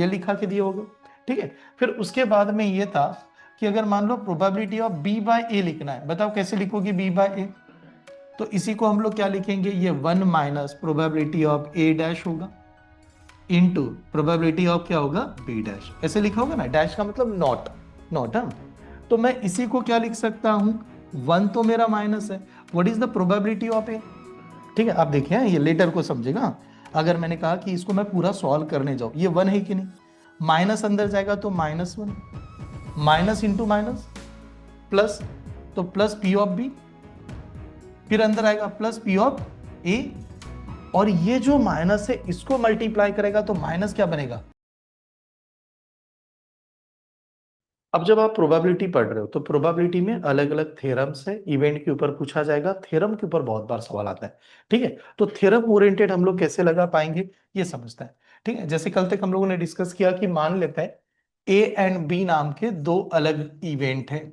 ये लिखा के दिए होगे, ठीक है। फिर उसके बाद में ये था कि अगर मान लो probability of B by A लिखना है, बताओ कैसे लिखोगे बी बाय ए। तो इसी को हम लोग क्या लिखेंगे, ये 1 minus probability of A dash होगा इनटू प्रोबेबिलिटी ऑफ क्या होगा बी डैश, ऐसे लिखा होगा ना, डैश का मतलब नॉट, नॉट है। तो मैं इसी को क्या लिख सकता हूं, 1 तो मेरा माइनस है, what is the probability of A, ठीक है। आप देखिए ये लेटर को समझेगा, अगर मैंने कहा कि इसको मैं पूरा सॉल्व करने जाऊं, ये 1 है कि नहीं, माइनस अंदर जाएगा तो -1, माइनस इंटू माइनस प्लस, तो प्लस पी ऑफ बी, फिर अंदर आएगा प्लस पी ऑफ ए, और ये जो माइनस है इसको मल्टीप्लाई करेगा तो माइनस क्या बनेगा। अब जब आप प्रोबेबिलिटी पढ़ रहे हो तो प्रोबेबिलिटी में अलग अलग थ्योरम्स है, इवेंट के ऊपर पूछा जाएगा, थ्योरम के ऊपर बहुत बार सवाल आता है, ठीक है। तो थ्योरम ओरिएंटेड हम लोग कैसे लगा पाएंगे ये समझते हैं, ठीक है। जैसे कल तक हम लोगों ने डिस्कस किया कि मान लेते हैं ए एंड बी नाम के दो अलग इवेंट है,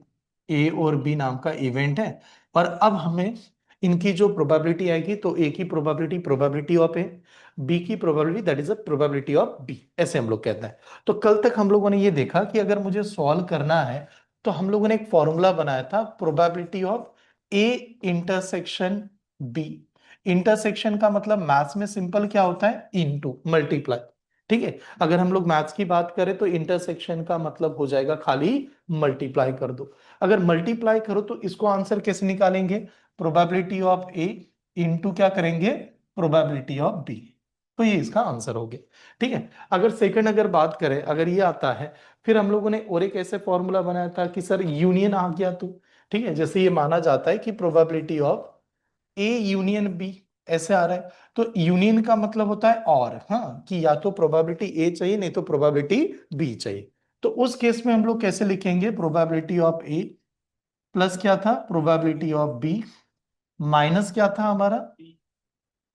ए और बी नाम का इवेंट है, और अब हमें इनकी जो प्रोबेबिलिटी आएगी तो ए की probability probability of A, B की probability that is a probability of B, ऐसे हम लोग कहते हैं। तो कल तक हम लोगों ने ये देखा कि अगर मुझे सॉल्व करना है तो हम लोगों ने एक फॉर्मूला बनाया था, probability of A intersection B. Intersection का मतलब मैथ्स में सिंपल क्या होता है, इनटू, मल्टीप्लाई, ठीक है। अगर हम लोग मैथ्स की बात करें तो इंटरसेक्शन का मतलब हो जाएगा खाली मल्टीप्लाई कर दो। अगर मल्टीप्लाई करो तो इसको आंसर कैसे निकालेंगे, प्रोबेबिलिटी ऑफ ए इंटू क्या करेंगे, प्रोबेबिलिटी ऑफ बी, तो ये इसका आंसर हो गया, ठीक है। अगर सेकंड अगर बात करें, अगर ये आता है, फिर हम लोगों ने और एक ऐसे फॉर्मूला बनाया था कि सर यूनियन आ गया तो, ठीक है। जैसे ये माना जाता है कि probability of A union B, ऐसे आ रहा है, तो यूनियन का मतलब होता है और, हाँ, कि या तो प्रोबेबिलिटी ए चाहिए नहीं तो प्रोबेबिलिटी बी चाहिए। तो उस केस में हम लोग कैसे लिखेंगे, प्रोबेबिलिटी ऑफ ए प्लस क्या था प्रोबेबिलिटी ऑफ बी, माइनस क्या था हमारा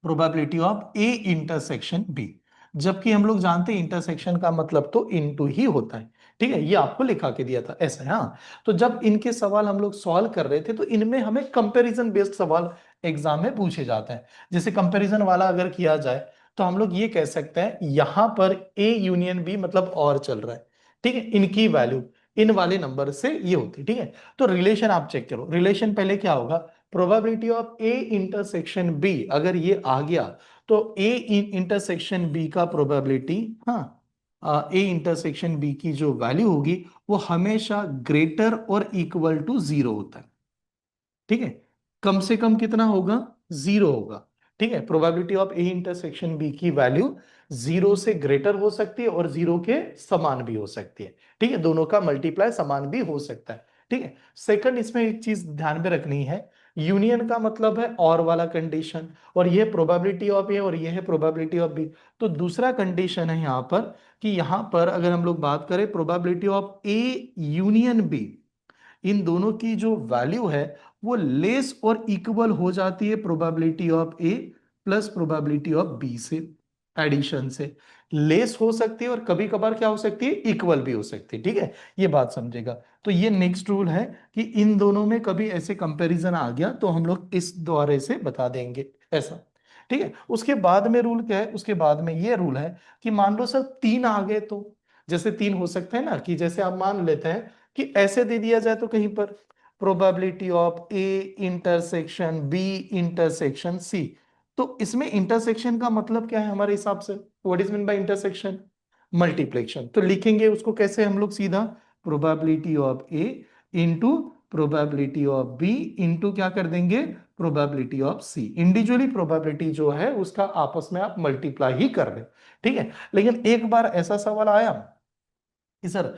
probability of A intersection B. जबकि हम लोग जानते हैं इंटरसेक्शन का मतलब तो इनटू ही होता है, ठीक है। ये आपको लिखा के दिया था ऐसा है, हाँ। तो जब इनके सवाल हम लोग सॉल्व कर रहे थे तो इनमें हमें कंपैरिजन बेस्ड सवाल एग्जाम में पूछे जाते हैं। जैसे कंपैरिजन वाला अगर किया जाए तो हम लोग ये कह सकते हैं यहां पर ए यूनियन बी मतलब और चल रहा है, ठीक है, इनकी वैल्यू इन वाले नंबर से ये होती है, ठीक है। तो रिलेशन आप चेक करो, रिलेशन पहले क्या होगा, probability of A intersection B, अगर ये आ गया तो ए इंटरसेक्शन बी का प्रोबेबिलिटी, हाँ, ए इंटरसेक्शन बी की जो वैल्यू होगी वो हमेशा ग्रेटर और इक्वल टू 0 होता है, ठीक है। कम से कम कितना होगा, 0 होगा, ठीक है। Probability of A intersection B की वैल्यू 0 से ग्रेटर हो सकती है और 0 के समान भी हो सकती है, ठीक है। दोनों का मल्टीप्लाई समान भी हो सकता है, ठीक है। सेकंड इसमें एक चीज ध्यान में रखनी है, यूनियन का मतलब है और वाला कंडीशन, और ये प्रोबेबिलिटी ऑफ ए और ये है प्रोबेबिलिटी ऑफ बी। तो दूसरा कंडीशन है यहां पर कि यहां पर अगर हम लोग बात करें probability of A union B, इन दोनों की जो वैल्यू है वो लेस और इक्वल हो जाती है probability of A plus probability of B से, एडिशन से लेस हो सकती है और कभी कभार क्या हो सकती है, इक्वल भी हो सकती है, ठीक है। ये बात समझेगा। तो ये नेक्स्ट रूल है कि इन दोनों में कभी ऐसे कंपैरिजन आ गया तो हम लोग इस द्वारे से बता देंगे ऐसा, ठीक है। उसके बाद में रूल क्या है, उसके बाद में ये रूल है कि मान लो सर 3 आ गए तो, जैसे 3 हो सकते हैं ना, कि जैसे आप मान लेते हैं कि ऐसे दे दिया जाए तो कहीं पर probability of A intersection B intersection C, तो इसमें इंटरसेक्शन का मतलब क्या है हमारे हिसाब से, what is mean by intersection, multiplication. तो लिखेंगे उसको कैसे हम लोग, सीधा probability of A into probability of B into क्या कर देंगे, probability of C. Individually probability जो है उसका आपस में आप मल्टीप्लाई ही कर रहे हो, ठीक है। लेकिन एक बार ऐसा सवाल आया कि सर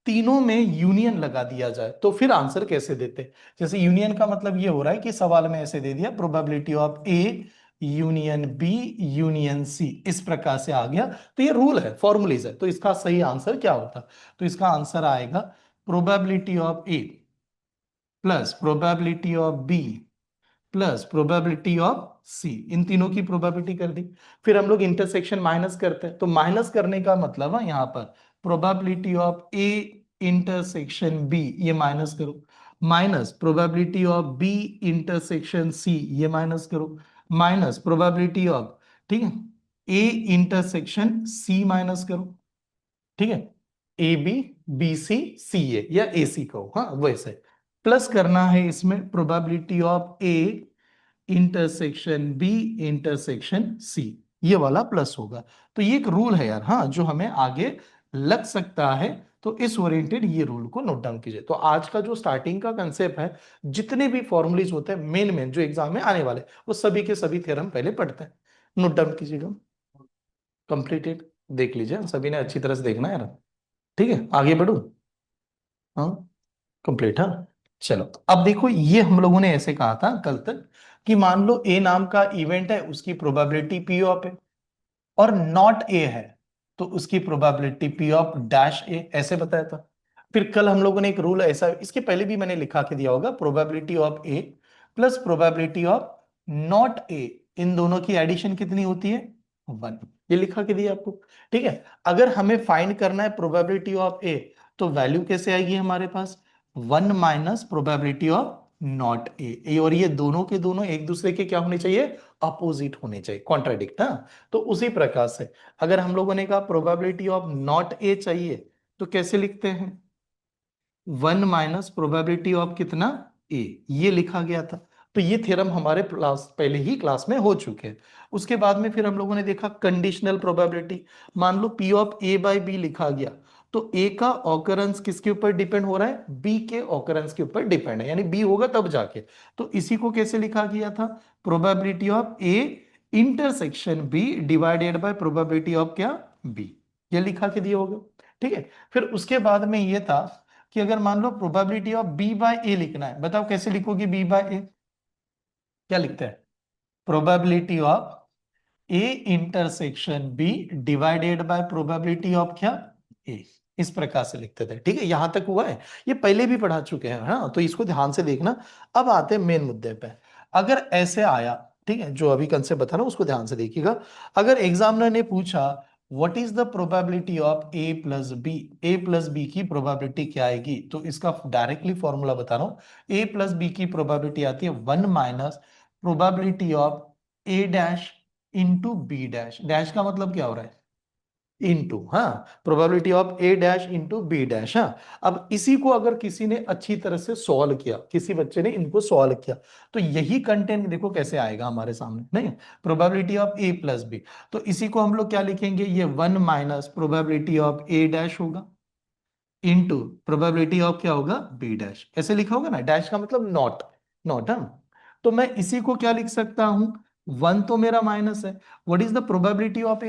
तीनों में यूनियन लगा दिया जाए तो फिर आंसर कैसे देते, जैसे यूनियन का मतलब ये हो रहा है कि सवाल में ऐसे दे दिया probability of A union B union C, इस प्रकार से आ गया, तो ये रूल है, फॉर्मूलेज है। तो इसका सही आंसर क्या होता, तो इसका आंसर आएगा probability of A plus probability of B plus probability of C, इन तीनों की प्रोबेबिलिटी कर दी। फिर हम लोग इंटरसेक्शन माइनस करते हैं, तो माइनस करने का मतलब है यहां पर probability of A intersection B, ये माइनस करो, minus probability of B intersection C, ये माइनस करो, माइनस प्रोबेबिलिटी ऑफ, ठीक है, ए इंटरसेक्शन सी माइनस करो, ठीक है, ए बी, बी सी, सी ए या ए सी कहो, हाँ वैसे प्लस करना है इसमें probability of A intersection B intersection C, ये वाला प्लस होगा। तो ये एक रूल है यार, हाँ, जो हमें आगे लग सकता है। तो इस ओरिएंटेड ये रूल को नोट डाउन कीजिए। तो आज का जो स्टार्टिंग का कंसेप्ट है, जितने भी फॉर्मूलेज होते हैं मेन मेन जो एग्जाम में आने वाले, वो सभी के सभी थ्योरम पहले पढ़ते हैं, नोट डाउन कीजिएगा। कंप्लीटेड, देख लीजिए सभी ने अच्छी तरह से देखना है यार। ठीक है, आगे बढ़ू। हाँ, कंप्लीट, हाँ। चलो अब देखो, ये हम लोगों ने ऐसे कहा था कल तक कि मान लो ए नाम का इवेंट है, उसकी प्रोबेबिलिटी पी ऑफ है, और नॉट ए है तो उसकी प्रोबेबिलिटी पी ऑफ डैश ए, ऐसे बताया था। फिर कल हम लोगों ने एक रूल ऐसा, इसके पहले भी मैंने लिखा के दिया होगा, probability of A plus probability of not A, इन दोनों की एडिशन कितनी होती है, 1, ये लिखा के दिया आपको। ठीक है, अगर हमें फाइंड करना है प्रोबेबिलिटी ऑफ ए, तो वैल्यू कैसे आएगी हमारे पास, 1 माइनस प्रोबेबिलिटी ऑफ नॉट ए, और ये दोनों के दोनों एक दूसरे के क्या होने चाहिए, अपोजिट होने चाहिए, कॉन्ट्राडिक्ट, हाँ। तो उसी प्रकार से अगर हम लोगों ने कहा प्रोबेबिलिटी ऑफ नॉट ए चाहिए, तो कैसे लिखते हैं, 1 माइनस प्रोबेबिलिटी ऑफ कितना, ए, ये लिखा गया था। तो ये थ्योरम हमारे क्लास पहले ही क्लास में हो चुके हैं। उसके बाद में फिर हम लोगों ने देखा कंडीशनल प्रोबेबिलिटी। मान लो P of A by B लिखा गया, तो ए का ऑकरेंस किसके ऊपर डिपेंड हो रहा है, बी के ऑकरेंस के ऊपर डिपेंड है, यानी बी होगा तब जाके। तो इसी को कैसे लिखा गया था, probability of A intersection B divided by probability of क्या, बी, ये लिखा के दिया होगा। ठीक है, फिर उसके बाद में ये था कि अगर मान लो probability of B by A लिखना है, बताओ कैसे लिखोगे बी बाय ए, क्या लिखते हैं, probability of A intersection B divided by probability of क्या, ए, इस प्रकार से लिखते थे। ठीक है, यहां तक हुआ है, ये पहले भी पढ़ा चुके हैं, हाँ, तो इसको ध्यान से देखना। अब आते हैं मेन मुद्दे पे। अगर ऐसे आया, ठीक है, जो अभी कंसेप्ट बता रहा हूं उसको ध्यान से देखिएगा। अगर एग्जामिनर ने पूछा what is the probability of A plus B, A plus B की प्रोबेबिलिटी क्या आएगी, तो इसका डायरेक्टली फॉर्मूला बता रहा हूं, ए प्लस बी की प्रोबेबिलिटी आती है 1 minus probability of A dash into B dash, dash का मतलब क्या हो रहा है, इंटू, हाँ, probability of A dash into B dash, हाँ। अब इसी को अगर किसी ने अच्छी तरह से सॉल्व किया, किसी बच्चे ने इनको सॉल्व किया, तो यही कंटेंट देखो कैसे आएगा हमारे सामने, नहीं, probability of A plus B, तो इसी को हम लोग क्या लिखेंगे, ये 1 minus probability of A dash होगा इंटू प्रोबेबिलिटी ऑफ क्या होगा, बी डैश, ऐसे लिखा होगा ना, डैश का मतलब नॉट, नॉट, हाँ। तो मैं इसी को क्या लिख सकता हूं, 1 तो मेरा माइनस है, what is the probability of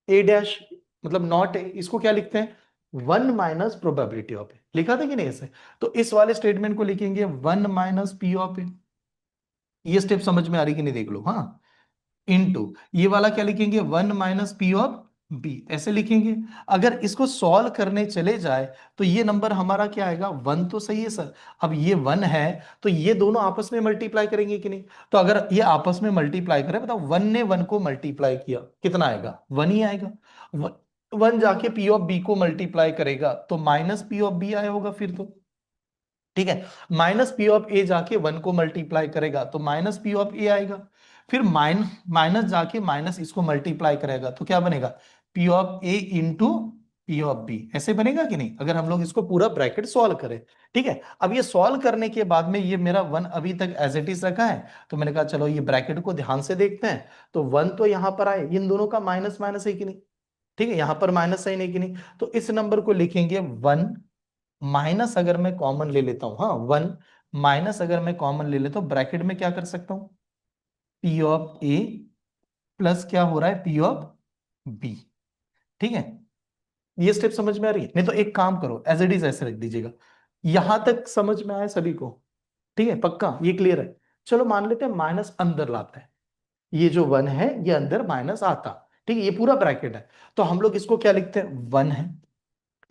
A dash, मतलब नॉट है, इसको क्या लिखते हैं, 1 माइनस प्रोबेबिलिटी ऑफ ए, लिखा था कि नहीं ऐसे। तो इस वाले स्टेटमेंट को लिखेंगे 1 माइनस पी ऑफ ए, ये स्टेप समझ में आ रही कि नहीं देख लो, हाँ, इनटू ये वाला क्या लिखेंगे, 1 माइनस पी ऑफ बी, ऐसे लिखेंगे। अगर इसको सॉल्व करने चले जाए, तो ये नंबर हमारा क्या आएगा, 1 तो सही है सर। अब ये 1 है, तो ये दोनों आपस में मल्टीप्लाई करेंगे कि नहीं, तो अगर ये आपस में मल्टीप्लाई करें, बताओ 1 ने 1 को मल्टीप्लाई किया, कितना आएगा, 1 ही आएगा। 1 जाके पी ऑफ बी को मल्टीप्लाई करेगा, तो माइनस पी ऑफ बी आया होगा फिर तो। ठीक है, माइनस पी ऑफ ए जाके 1 को मल्टीप्लाई करेगा, तो माइनस पी ऑफ ए आएगा। फिर माइनस जाके माइनस इसको मल्टीप्लाई करेगा, तो क्या बनेगा, P of A into P of B, ऐसे बनेगा कि नहीं, अगर हम लोग इसको पूरा ब्रैकेट सॉल्व करें। ठीक है, अब ये सॉल्व करने के बाद में ये मेरा 1 अभी तक एज इट इज रखा है, तो मैंने कहा चलो ये ब्रैकेट को ध्यान से देखते हैं। तो 1 तो यहां पर आए, इन दोनों का माइनस माइनस है कि नहीं, ठीक है, यहां पर माइनस है नहीं कि नहीं, तो इस नंबर को लिखेंगे 1 माइनस, अगर मैं कॉमन ले लेता हूं, हाँ, 1 माइनस अगर मैं कॉमन ले लेता हूं, ब्रैकेट में क्या कर सकता हूं, पी ऑफ ए प्लस क्या हो रहा है, पी ऑफ बी। ठीक है, ये स्टेप समझ में आ रही है, नहीं तो एक काम करो, एज इट इज ऐसे रख दीजिएगा। यहां तक समझ में आया सभी को, ठीक है, पक्का ये क्लियर है। चलो मान लेते हैं माइनस अंदर लाते हैं, ये जो 1 है ये अंदर माइनस आता, ठीक है, ये पूरा ब्रैकेट है, तो हम लोग इसको क्या लिखते हैं, 1 है।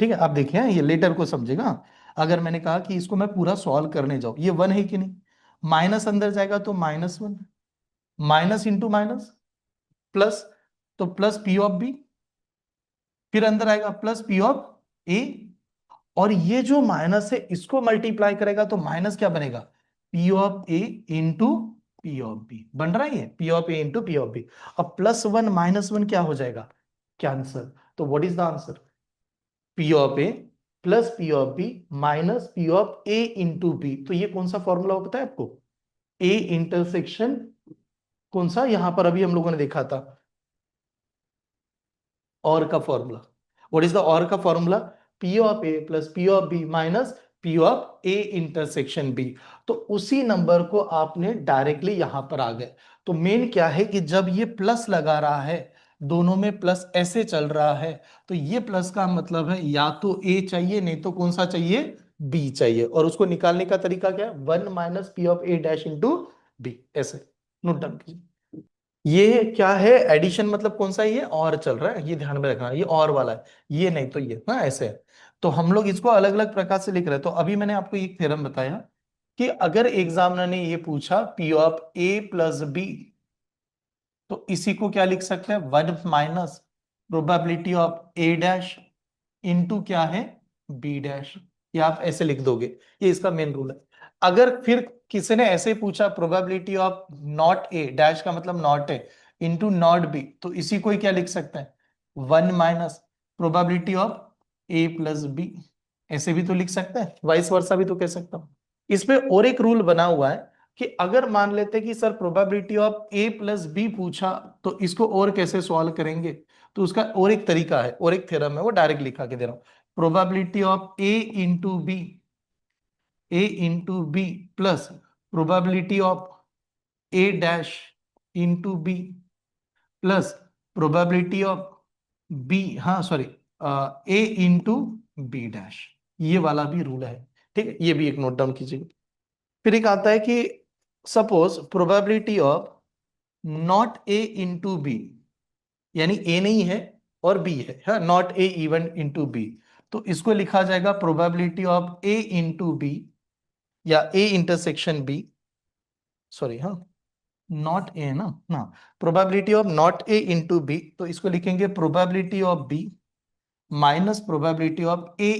ठीक है, आप देखिए, हाँ, ये लेटर को समझेगा। अगर मैंने कहा कि इसको मैं पूरा सॉल्व करने जाऊं, ये 1 है कि नहीं, माइनस अंदर जाएगा तो -1, माइनस इंटू माइनस प्लस, तो प्लस पी ऑफ बी, फिर अंदर आएगा प्लस पी ऑफ ए, और ये जो माइनस है इसको मल्टीप्लाई करेगा, तो माइनस क्या बनेगा, P of A into P of B, बन रहा है ये P of A into P of B. अब +1 -1 क्या हो जाएगा, कैंसर, तो what is the answer, P of A plus P of B minus P of A into B. तो ये कौन सा फॉर्मूला होता है आपको? ए इंटरसेक्शन कौन सा, यहां पर अभी हम लोगों ने देखा था और का फॉर्मूला। व्हाट इज द और का formula? P of A plus P of B minus P of A intersection B. तो उसी नंबर को आपने डायरेक्टली यहां पर आ गए। तो मेन क्या है कि जब ये प्लस लगा रहा है, दोनों में प्लस ऐसे चल रहा है, तो ये प्लस का मतलब है या तो ए चाहिए, नहीं तो कौन सा चाहिए? बी चाहिए। और उसको निकालने का तरीका क्या है? 1 - P of A dash into B, ऐसे नोट डाउन कीजिए। ये क्या है? एडिशन मतलब कौन सा? ये और चल रहा है, ये ध्यान में रखना, ये और वाला है, ये नहीं तो ये ना, ऐसे है। तो हम लोग इसको अलग अलग प्रकार से लिख रहे हैं। तो अभी मैंने आपको एक थ्योरम बताया कि अगर एग्जामिनर ने ये पूछा P of A plus B, तो इसी को क्या लिख सकते हैं? 1 - probability of A dash into क्या है? B dash. ये आप ऐसे लिख दोगे, ये इसका मेन रूल है। अगर फिर किसी ने ऐसे पूछा probability of not A dash का मतलब not A into not B, तो इसी को ही क्या लिख सकते हैं? 1 - probability of A plus B. ऐसे भी तो लिख सकते हैं, वाइस वर्सा भी तो कह सकता हूं। इसमें और एक रूल बना हुआ है कि अगर मान लेते कि sir probability of A plus B पूछा, तो इसको और कैसे सॉल्व करेंगे? तो उसका और एक तरीका है, और एक थ्योरम है, वो डायरेक्ट लिखा के दे रहा हूं। Probability of A into B, A into B plus probability of A dash into B plus probability of B, हाँ sorry, A into B dash. ये वाला भी रूल है, ठीक है, ये भी एक नोट डाउन कीजिएगा। फिर एक आता है कि suppose probability of not A into B, यानी ए नहीं है और बी है, हाँ, not A even into B. तो इसको लिखा जाएगा probability of A into B या ए इंटरसेक्शन बी, सॉरी, हाँ, नॉट ए ना, ना, probability of not A into B, तो इसको लिखेंगे probability of B minus probability of A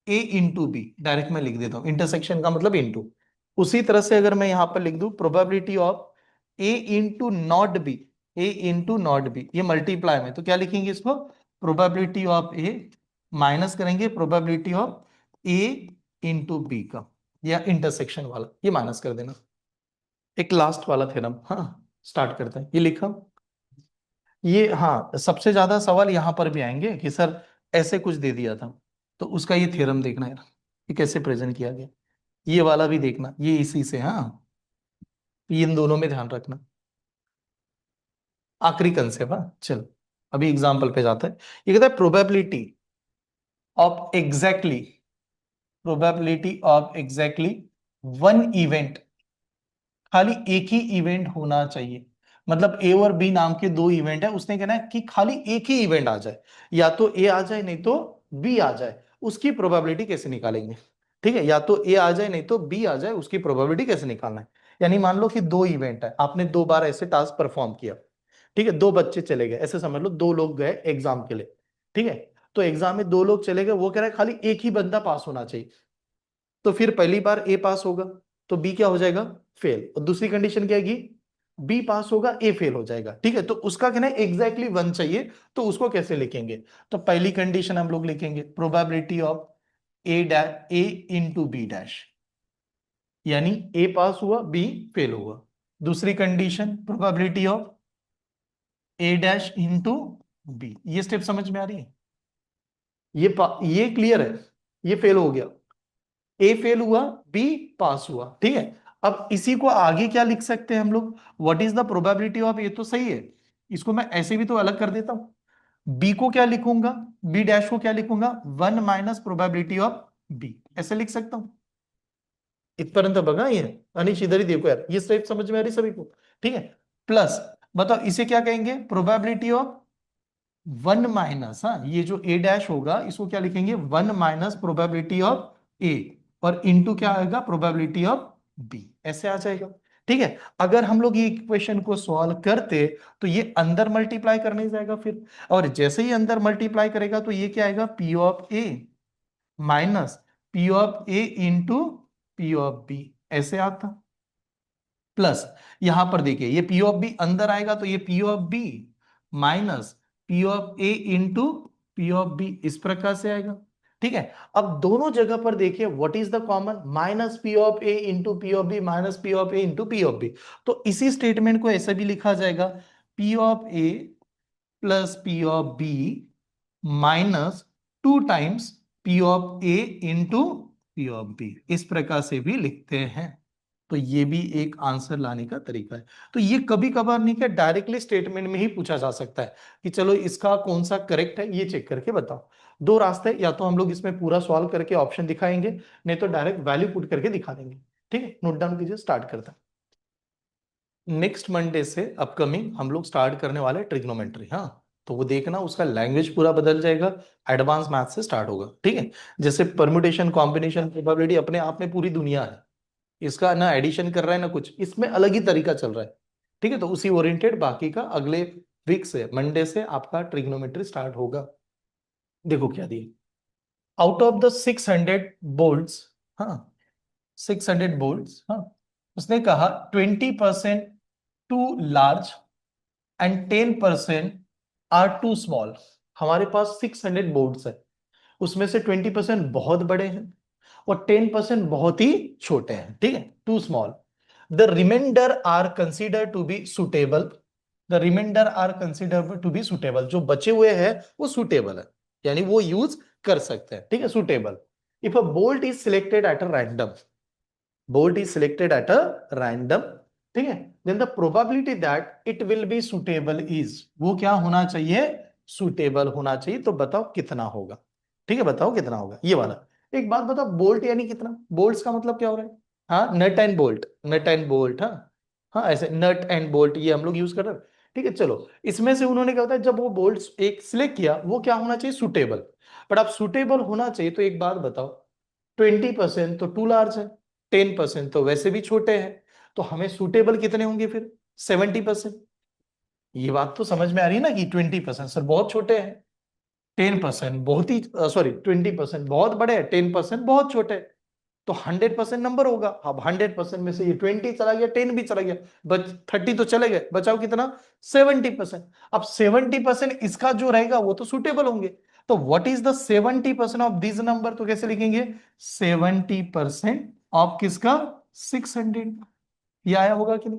into B. Direct मैं लिख देता हूं, इंटरसेक्शन का मतलब इंटू। उसी तरह से अगर मैं यहां पर लिख दूं probability of A into not B, A into not B, ये मल्टीप्लाई में, तो क्या लिखेंगे इसको? प्रोबेबिलिटी ऑफ ए माइनस करेंगे probability of A into B का, या इंटरसेक्शन वाला, ये माइनस कर देना। एक लास्ट वाला थ्योरम, हाँ, स्टार्ट करते हैं। ये लिखा, ये हाँ, सबसे ज्यादा सवाल यहां पर भी आएंगे कि सर ऐसे कुछ दे दिया था, तो उसका ये थ्योरम देखना है, ये कैसे प्रेजेंट किया गया। ये वाला भी देखना, ये इसी से, हाँ, ये इन दोनों में ध्यान रखना। आखिरी कंसेप्ट, हाँ, चलो अभी एग्जाम्पल पे जाता है। ये कहता है probability of exactly one event, खाली एक ही इवेंट होना चाहिए। मतलब ए और बी नाम के दो इवेंट है, उसने कहना है कि खाली एक ही इवेंट आ जाए, या तो ए आ जाए नहीं तो बी आ जाए, उसकी प्रोबेबिलिटी कैसे निकालेंगे? ठीक है, या तो ए आ जाए नहीं तो बी आ जाए, उसकी प्रोबेबिलिटी कैसे निकालना है? यानी मान लो कि दो इवेंट है, आपने दो बार ऐसे टास्क परफॉर्म किया, ठीक है, दो बच्चे चले गए, ऐसे समझ लो दो लोग गए एग्जाम के लिए, ठीक है। तो एग्जाम में दो लोग चले गए, वो कह रहा है खाली एक ही बंदा पास होना चाहिए। तो फिर पहली बार ए पास होगा तो बी क्या हो जाएगा? फेल। और दूसरी कंडीशन क्या है? बी पास होगा, ए फेल हो जाएगा, ठीक है। तो उसका कहना है एग्जैक्टली वन चाहिए, तो उसको कैसे लिखेंगे? तो पहली कंडीशन हम लोग लिखेंगे probability of A dash A into B dash, यानी ए पास हुआ बी फेल हुआ। दूसरी condition probability of A dash into B. ये स्टेप समझ में आ रही है? ये क्लियर है, ये फेल हो गया, ए फेल हुआ, बी पास हुआ, ठीक है। अब इसी को आगे क्या लिख सकते हैं हम लोग? What is the probability of, ये तो सही है, इसको मैं ऐसे भी तो अलग कर देता हूं। बी को क्या लिखूंगा? बी डैश को क्या लिखूंगा? 1 - प्रोबेबिलिटी ऑफ बी, ऐसे लिख सकता हूं। इतपर्यंत बघा, ये अनिश इधर ही देखो यार, ये स्टेप समझ में आ रही सभी को? ठीक है। प्लस बताओ इसे क्या कहेंगे? प्रोबेबिलिटी ऑफ 1 - हाँ, ये जो ए डैश होगा इसको क्या लिखेंगे? 1 - प्रोबेबिलिटी ऑफ ए, और इंटू क्या आएगा? प्रोबेबिलिटी ऑफ बी, ऐसे आ जाएगा, ठीक है। अगर हम लोग ये इक्वेशन को सॉल्व करते, तो ये अंदर मल्टीप्लाई करने जाएगा फिर, और जैसे ही अंदर मल्टीप्लाई करेगा तो ये क्या आएगा? P of A minus P of A into P of B, ऐसे आता। प्लस यहां पर देखिए, ये पी ऑफ बी अंदर आएगा तो ये P of B minus P of A into P of B इस प्रकार से आएगा। ठीक है, अब दोनों जगह पर देखिए what is the common, minus P of A into P of B, minus P of A into P of B. तो इसी स्टेटमेंट को ऐसे भी लिखा जाएगा, P of A plus P of B minus 2 times P of A into P of B, इस प्रकार से भी लिखते हैं। तो ये भी एक आंसर लाने का तरीका है। तो ये कभी कभार नहीं, क्या डायरेक्टली स्टेटमेंट में ही पूछा जा सकता है कि चलो इसका कौन सा करेक्ट है, ये चेक करके बताओ। दो रास्ते, या तो हम लोग इसमें पूरा सॉल्व करके ऑप्शन दिखाएंगे, नहीं तो डायरेक्ट वैल्यू पुट करके दिखा देंगे। ठीक है, नोट डाउन कीजिए, स्टार्ट करते हैं। नेक्स्ट मंडे से अपकमिंग हम लोग स्टार्ट करने वाले ट्रिग्नोमेट्री। हाँ, तो वो देखना, उसका लैंग्वेज पूरा बदल जाएगा, एडवांस मैथ से स्टार्ट होगा। ठीक है, जैसे परम्यूटेशन, कॉम्बिनेशन, प्रोबेबिलिटी अपने आप में पूरी दुनिया है, इसका ना एडिशन कर रहा है ना कुछ, इसमें अलग ही तरीका चल रहा है। ठीक है, तो उसी ओरिएंटेड बाकी का अगले वीक से, मंडे से आपका ट्रिग्नोमेट्री स्टार्ट होगा। देखो क्या दिए, आउट ऑफ द 600 बोल्ट्स, हाँ 600 बोल्ट्स, हाँ उसने कहा 20% too large and 10% are too small. हमारे पास 600 बोर्ड्स है, उसमें से 20% बहुत बड़े हैं और 10% बहुत ही छोटे हैं। ठीक है, too small. The remainder are consider to be suitable, the remainder are consider to be suitable, जो बचे हुए हैं वो सुटेबल है, यानी वो यूज कर सकते हैं। ठीक है, suitable. If a bolt is selected at a random, bolt is selected at a random, ठीक है, then the probability that it will be suitable is, वो क्या होना चाहिए, suitable होना चाहिए। तो बताओ कितना होगा। ठीक है, बताओ कितना होगा ये वाला। एक बात बताओ, बोल्ट यानी कितना, बोल्ट्स का मतलब क्या हो रहा है, हाँ nut and bolt, nut and bolt, हाँ हाँ ऐसे नट एंड बोल्ट ये हम लोग यूज कर रहे हैं। ठीक है, चलो इसमें से उन्होंने क्या होता है, जब वो बोल्ट एक सिलेक्ट किया, वो क्या होना चाहिए, सुटेबल। बट अब सुटेबल होना चाहिए, तो एक बात बताओ, 20% तो टू लार्ज है, 10% तो वैसे भी छोटे हैं, तो हमें सूटेबल कितने होंगे फिर, 70%। ये बात तो समझ में आ रही है ना कि 20% सर बहुत छोटे हैं, 10% बहुत ही, सॉरी 20% बहुत बड़े हैं, 10% बहुत छोटे हैं, तो 100% नंबर होगा। अब 100% में से ये 20 चला गया, 10 भी चला गया, बच 30 तो चले गए, बचाओ कितना, 70%। अब 70% इसका जो रहेगा वो तो सुटेबल होंगे। तो what is the 70% of this number, तो कैसे लिखेंगे, 70% ऑफ किसका, 600। ये आया होगा कि नहीं।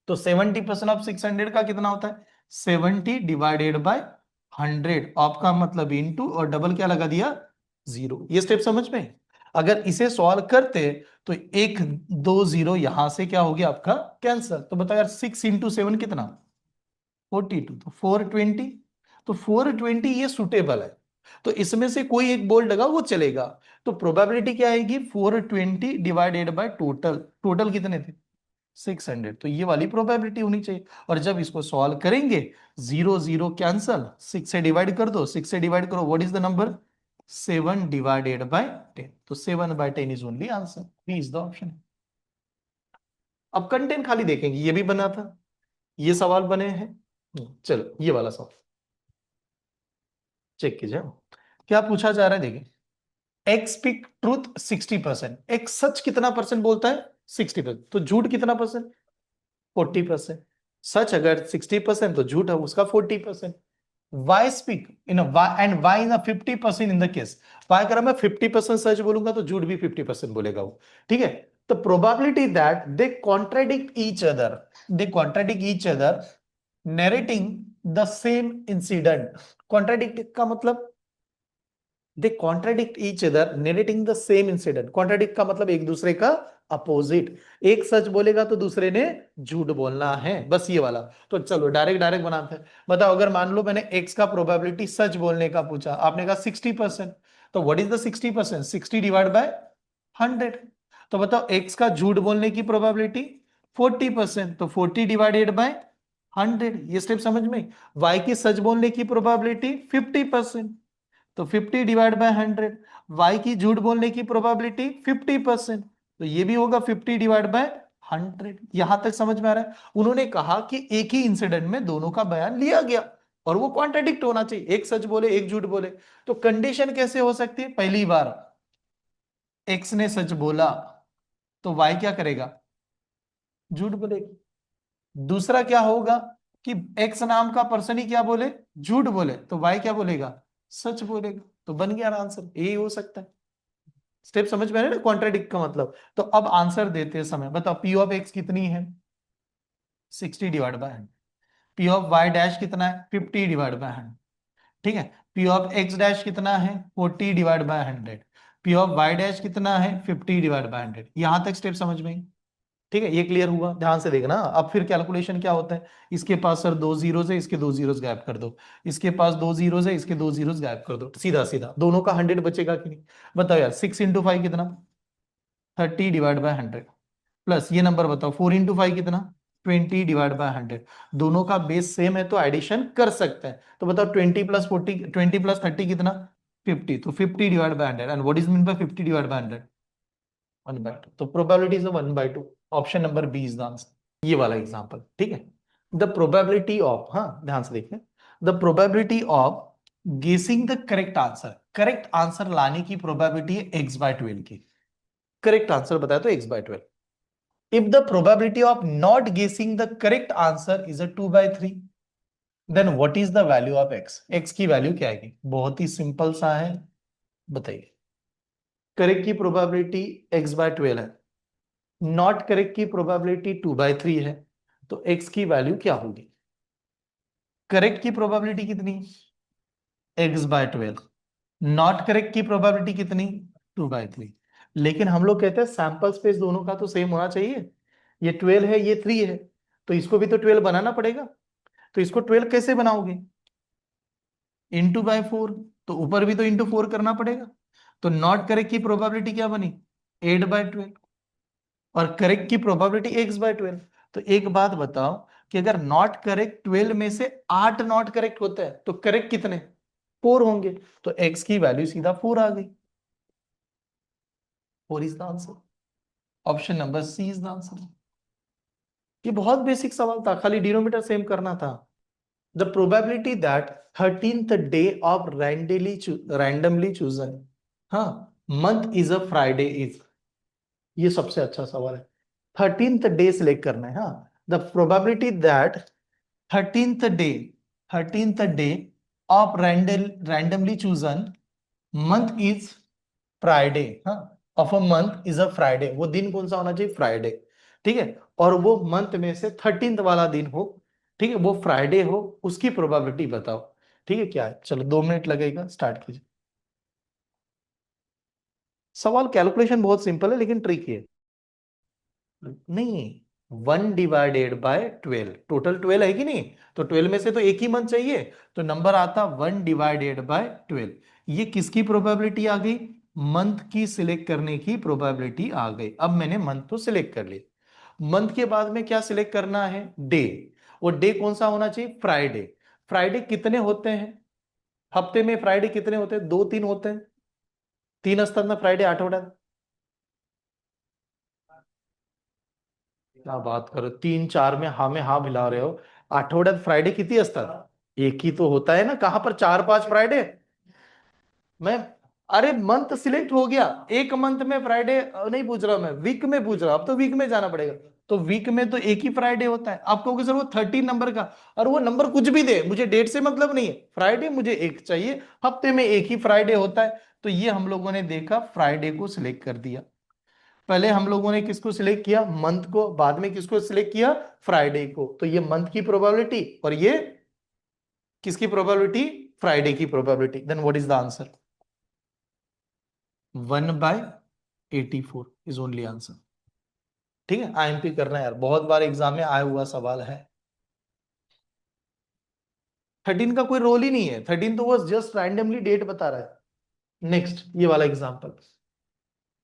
तो 70% ऑफ 600 का कितना होता है, 70 डिवाइडेड बाय 100, आपका मतलब इनटू, और डबल क्या लगा दिया, 0। ये स्टेप समझ में। अगर इसे सॉल्व करते तो एक दो जीरो यहां से क्या हो गया आपका कैंसल। तो बताओ यार 6 इंटू 7 कितना, 42, तो 420। तो 420 ये सुटेबल है, तो इसमें से कोई एक बोल्ट लगा वो चलेगा। तो प्रोबेबिलिटी क्या आएगी, 420 डिवाइडेड बाय टोटल, टोटल कितने थे 600, तो ये वाली प्रोबेबिलिटी होनी चाहिए। और जब इसको सॉल्व करेंगे, जीरो जीरो कैंसल, 6 से डिवाइड कर दो, 6 से डिवाइड करो, what is the number, 7 divided by 10। तो 7/10 is only answer, B is the option. अब कंटेंट खाली देखेंगे, ये भी बना था, ये सवाल बने हैं। चलो ये वाला सवाल चेक कीजिए, क्या पूछा जा रहा है, देखिए, एक्स स्पीक ट्रूथ 60%, एक्स सच कितना परसेंट बोलता है, 60%, तो झूठ कितना परसेंट, 40%। सच अगर 60% तो झूठ है उसका 40%। Y speak in and Y in 50% in the case, Y अगर मैं 50% सच बोलूंगा तो झूठ भी 50% बोलेगा वो। ठीक है, तो probability that they contradict each other, they contradict each other narrating the same incident. Contradict का मतलब, they contradict each other narrating the same incident. Contradict का मतलब एक दूसरे का अपोजिट, एक सच बोलेगा तो दूसरे ने झूठ बोलना है, बस ये वाला। तो चलो डायरेक्ट डायरेक्ट बनाते हैं। बताओ अगर मान लो मैंने एक्स का प्रोबेबिलिटी सच बोलने का पूछा, आपने कहा 60%, तो what is the 60%, 60 divide by 100। तो बताओ एक्स का झूठ बोलने की प्रोबेबिलिटी 40%, तो 40 डिवाइडेड बाय 100। ये स्टेप समझ में। वाई की सच बोलने की प्रोबेबिलिटी 50%, तो 50 डिवाइड बाय 100। वाई की झूठ बोलने की प्रोबेबिलिटी 50%, तो ये भी होगा 50 डिवाइड बाय 100। यहां तक समझ में आ रहा है। उन्होंने कहा कि एक ही इंसिडेंट में दोनों का बयान लिया गया और वो कॉन्ट्राडिक्ट होना चाहिए, एक सच बोले एक झूठ बोले। तो कंडीशन कैसे हो सकती है, पहली बार एक्स ने सच बोला तो वाई क्या करेगा, झूठ बोलेगा। दूसरा क्या होगा कि एक्स नाम का पर्सन ही क्या बोले, झूठ बोले, तो वाई क्या बोलेगा, सच बोलेगा। तो बन गया आंसर, यही हो सकता है। स्टेप समझ में आ रहा है ना, कॉन्ट्राडिक्ट का मतलब। तो अब आंसर देते समय बताओ, पी ऑफ एक्स कितनी है, 60 divide by 100। P of Y dash कितना है, 50 डिवाइड बाय 100। ठीक है। पी ऑफ एक्स डैश कितना है, 40 divide by 100। P of Y dash कितना है, 50 डिवाइड बाय 100। यहां तक स्टेप समझ में आई? ठीक है, ये क्लियर हुआ, ध्यान से देखना। अब फिर कैलकुलेशन क्या होता है, इसके पास सर दो जीरोस है, इसके दो जीरोस गायब कर दो। इसके पास दो जीरोस है, इसके दो जीरोस गायब कर दो, सीधा सीधा दोनों का 100 बचेगा कि नहीं। बताओ यार, 6 × 5 कितना, 30 डिवाइड बाय 100। प्लस ये नंबर बताओ, 4 × 5 कितना, 20 डिवाइड बाय 100। दोनों का बेस सेम है तो एडिशन कर सकते हैं। तो बताओ 20 + 40, 20 + 30 कितना, 50। तो 50 divide by 100, and what is mean by 50 divide by 100, 1/2। तो probability is 1/2। Option number B is the answer. ये वाला एग्जांपल, ठीक है। द प्रोबेबिलिटी ऑफ, हाँ ध्यान से देखें, द प्रोबेबिलिटी ऑफ गेसिंग the correct answer, correct answer लाने की प्रोबेबिलिटी है x/12 की। करेक्ट आंसर बताया तो x/12। If the probability of not guessing the correct answer is a 2/3, then what is the value of x, x की value क्या आएगी, बहुत ही सिंपल सा है, बताइए। करेक्ट की प्रोबेबिलिटी x/12 है, नॉट करेक्ट की प्रोबेबिलिटी 2/3 है, तो x की वैल्यू क्या होगी। करेक्ट की प्रोबेबिलिटी कितनी, x/12। नॉट करेक्ट की प्रोबेबिलिटी कितनी, 2/3। लेकिन हम लोग कहते हैं सैंपल स्पेस दोनों का तो सेम होना चाहिए। ये 12 है, ये 3 है, तो इसको भी तो 12 बनाना पड़ेगा। तो इसको 12 कैसे बनाओगे, × 4। तो ऊपर भी तो × 4 करना पड़ेगा। तो नॉट करेक्ट की प्रोबेबिलिटी क्या बनी, 8/12। और करेक्ट की प्रोबेबिलिटी x/12। तो एक बात बताओ, कि अगर नॉट करेक्ट 12 में से 8 नॉट करेक्ट होते हैं तो करेक्ट कितने, 4 होंगे। तो x की वैल्यू सीधा 4 आ गई। 4 is the answer. Option number C is the answer. ये बहुत बेसिक सवाल था, खाली डिनोमिनेटर सेम करना था। The probability that 13th day of randomly chosen, हाँ, month is a Friday is, ये सबसे अच्छा सवाल है। 13th डे सिलेक्ट करना है, हाँ। The probability that 13th day, 13th day of randomly chosen month is Friday, हाँ, of a month is a Friday. वो दिन कौन सा होना चाहिए, फ्राइडे। ठीक है, और वो मंथ में से 13th वाला दिन हो, ठीक है, वो फ्राइडे हो, उसकी प्रोबेबिलिटी बताओ। ठीक है, क्या है, चलो 2 मिनट लगेगा, स्टार्ट कीजिए। सवाल कैलकुलेशन बहुत सिंपल है लेकिन ट्रिकी है। नहीं, 1/12, टोटल 12 है कि नहीं, तो 12 में से तो एक ही मंथ चाहिए, तो नंबर आता 1/12। ये किसकी प्रोबेबिलिटी आ गई, मंथ की सिलेक्ट करने की प्रोबेबिलिटी आ गई। अब मैंने मंथ तो सिलेक्ट कर लिया, मंथ के बाद में क्या सिलेक्ट करना है, डे। वो डे कौन सा होना चाहिए, फ्राइडे। फ्राइडे कितने होते हैं, हफ्ते में फ्राइडे कितने होते हैं, 2-3 होते हैं। 3 असतात ना फ्राइडे आठवड्यात। क्या बात करो, 3-4 में हाँ मिला रहे हो। आठवड्यात फ्राइडे किती असतात, एक ही तो होता है ना, कहां पर 4-5 फ्राइडे। मैं, अरे मंथ सिलेक्ट हो गया, एक मंथ में फ्राइडे नहीं पूछ रहा मैं, वीक में पूछ रहा हूं, अब तो वीक में जाना पड़ेगा। तो वीक में तो एक ही फ्राइडे होता है। आप कहोगे सर वो 13 नंबर का, और वो नंबर कुछ भी दे, मुझे डेट से मतलब नहीं है, फ्राइडे मुझे एक चाहिए, हफ्ते में एक ही फ्राइडे होता है। तो ये हम लोगों ने देखा, फ्राइडे को सिलेक्ट कर दिया। पहले हम लोगों ने किसको सिलेक्ट किया, मंथ को, बाद में किसको सिलेक्ट किया, फ्राइडे को। तो ये मंथ की प्रोबेबिलिटी, और ये किसकी प्रोबेबिलिटी, फ्राइडे की probability. Then what is the answer, 1/84 is only answer. ठीक है, आईएमपी करना है यार, बहुत बार एग्जाम में आया हुआ सवाल है। 13 का कोई रोल ही नहीं है, 13 तो वो जस्ट रैंडमली डेट बता रहा है। नेक्स्ट ये वाला example,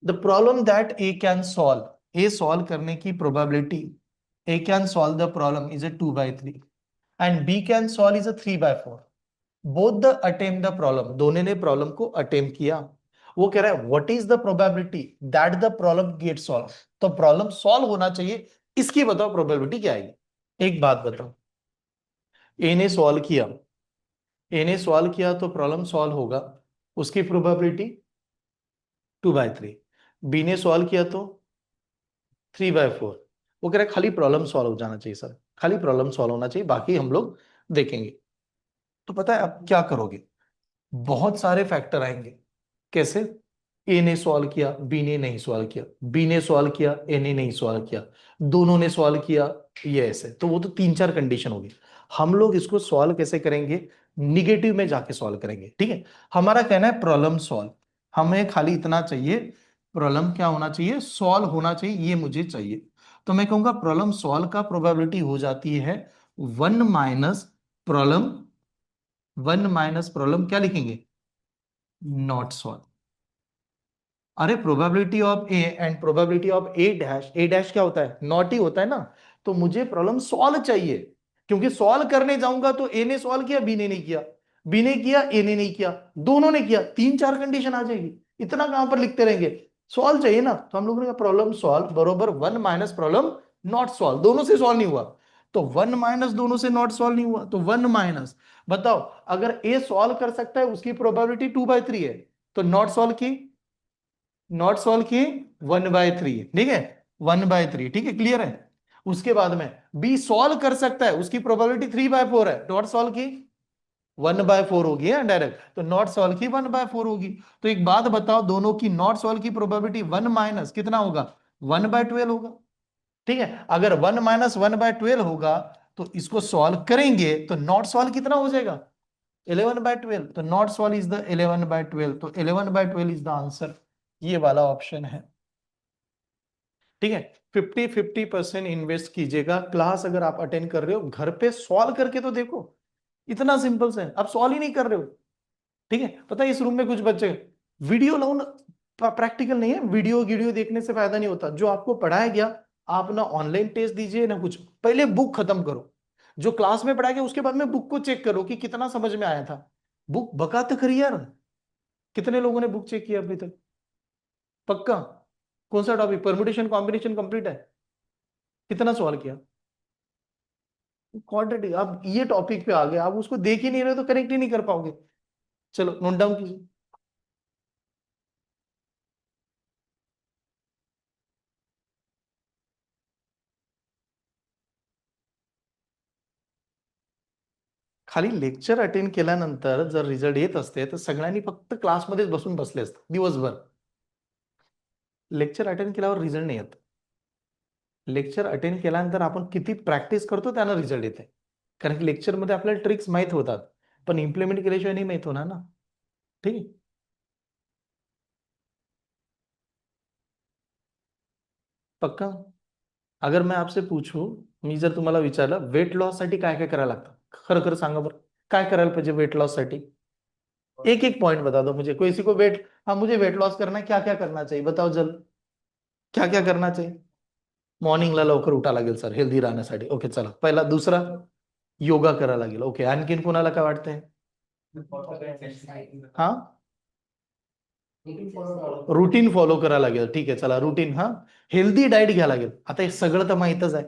the problem that A can solve, A solve करने की probability, A can solve the problem is a 2/3 and B can solve is a 3/4। Both the attempt the problem, दोनों ने problem को अटेम्प्ट किया। वो कह रहा है what is the probability that the problem get solve, तो प्रॉब्लम सॉल्व होना चाहिए, इसकी बताओ प्रोबेबिलिटी क्या आएगी। एक बात बताओ, ए ने सॉल्व किया, ए ने सॉल्व किया तो प्रॉब्लम सॉल्व होगा, उसकी प्रोबेबिलिटी 2/3। बी ने सॉल्व किया तो 3/4। वो कह रहा है खाली प्रॉब्लम सॉल्व हो जाना चाहिए सर, खाली प्रॉब्लम सॉल्व होना चाहिए, बाकी हम लोग देखेंगे। तो पता है अब क्या करोगे, बहुत सारे फैक्टर आएंगे। कैसे? ए ने सॉल्व किया, बी ने नहीं सॉल्व किया, बी ने सॉल्व किया, ए ने नहीं सॉल्व किया, दोनों ने सॉल्व किया, ये ऐसे, तो वो तो तीन चार कंडीशन होगी। हम लोग इसको सॉल्व कैसे करेंगे, निगेटिव में जाके सॉल्व करेंगे, ठीक है। हमारा कहना है प्रॉब्लम सॉल्व, हमें खाली इतना चाहिए, प्रॉब्लम क्या होना चाहिए, सॉल्व होना चाहिए, ये मुझे चाहिए। तो मैं कहूंगा प्रॉब्लम सॉल्व का प्रोबेबिलिटी हो जाती है 1 - प्रॉब्लम, 1 - प्रॉब्लम क्या लिखेंगे, नॉट सॉल्व। अरे probability of A and probability of A dash, A dash क्या होता है, नॉट ही होता है ना। तो मुझे प्रॉब्लम सॉल्व चाहिए, क्योंकि सॉल्व करने जाऊंगा तो ए ने सॉल्व किया, बी ने नहीं किया, बी ने किया, ए ने नहीं किया, दोनों ने किया, तीन चार कंडीशन आ जाएगी। इतना कहां पर लिखते रहेंगे, सॉल्व चाहिए ना। तो हम लोगों ने कहा प्रॉब्लम सॉल्व बरोबर 1 - प्रॉब्लम नॉट सॉल्व, दोनों से सॉल्व नहीं हुआ, तो 1 - दोनों से नॉट सॉल्व नहीं हुआ, तो 1 - बताओ, अगर ए सॉल्व कर सकता है उसकी प्रोबेबिलिटी 2/3 है, तो नॉट सॉल्व की, नॉट सॉल्व की 1/3, ठीक है, 1/3, ठीक है, क्लियर है। उसके बाद में बी सॉल्व कर सकता है, उसकी प्रोबेबिलिटी 3/4 है, नॉट सॉल्व की 1/4 होगी है डायरेक्ट, तो नॉट सॉल्व की 1/4 होगी। तो एक बात बताओ, दोनों की नॉट सॉल्व की प्रोबेबिलिटी 1 - कितना होगा, 1/12 होगा, ठीक है। अगर 1 - 1/12 होगा, तो इसको सॉल्व करेंगे तो नॉट सॉल्व कितना हो जाएगा, 11/12, तो नॉट सॉल्व इज द 11/12, तो 11/12 इज द आंसर, ये वाला ऑप्शन है, ठीक है। 50-50% इन्वेस्ट कीजिएगा, क्लास अगर आप अटेंड कर रहे हो घर पे सॉल्व करके तो देखो, इतना सिंपल से, आप सॉल्व ही नहीं कर रहे हो, ठीक है। पता है इस रूम में कुछ बच्चे वीडियो लाओ ना, प्रैक्टिकल नहीं है, वीडियो वीडियो देखने से फायदा नहीं होता, जो आपको पढ़ाया गया, आप ना ऑनलाइन टेस्ट दीजिए ना कुछ, पहले बुक खत्म करो, जो क्लास में पढ़ाया गया उसके बाद में बुक को चेक करो कि कितना समझ में आया था, बुक बका तो करिए यार। कितने लोगों ने बुक चेक किया अभी तक, पक्का? कौन सा टॉपिक, परमुटेशन कॉम्बिनेशन कंप्लीट है, कितना सवाल किया, क्वाड्रेटिक, आप ये टॉपिक पे आ गए, आप उसको देख ही नहीं रहे तो कनेक्ट ही नहीं कर पाओगे। चलो नोट डाउन कीजिए। खाली लेक्चर अटेंड केल्यानंतर जर रिझल्ट येत असते तर सगळ्यांनी फक्त क्लासमध्येच बसून बसले असते दिवसभर, लेक्चर अटेंड केल्यावर रिझल्ट नाही येत, लेक्चर अटेंड केल्यानंतर आपण किती प्रॅक्टिस करतो त्यानं रिझल्ट येते, कारण की लेक्चरमध्ये आपल्याला ट्रिक्स माहित होतात, पण इम्प्लिमेंट केल्याशिवाय नाही माहित होणार ना, ठीक आहे। पक्का? अगर मैं आपसे पूछू, मी जर तुम्हाला विचारलं वेट लॉस साठी काय काय करायला लागतं, खरं खरं सांगा बरं, काय करायला पाहिजे वेट लॉस साठी, एक एक पॉइंट बता दो मुझे, किसी को वेट, हाँ मुझे वेट लॉस करना है, क्या क्या करना चाहिए बताओ जल्द, क्या क्या करना चाहिए, मॉर्निंगला लवकर उठा लागेल सर हेल्दी राहण्यासाठी, ओके चला पहिला, दुसरा योगा करायला लागेल, ओके, आणखीन कोणाला काय वाटतंय, हाँ रुटीन फॉलो करायला लागेल, ठीक आहे चला रुटीन, हा हेल्दी डाएट घ्यायला लागेल, आता हे सगळं तर माहितच आहे,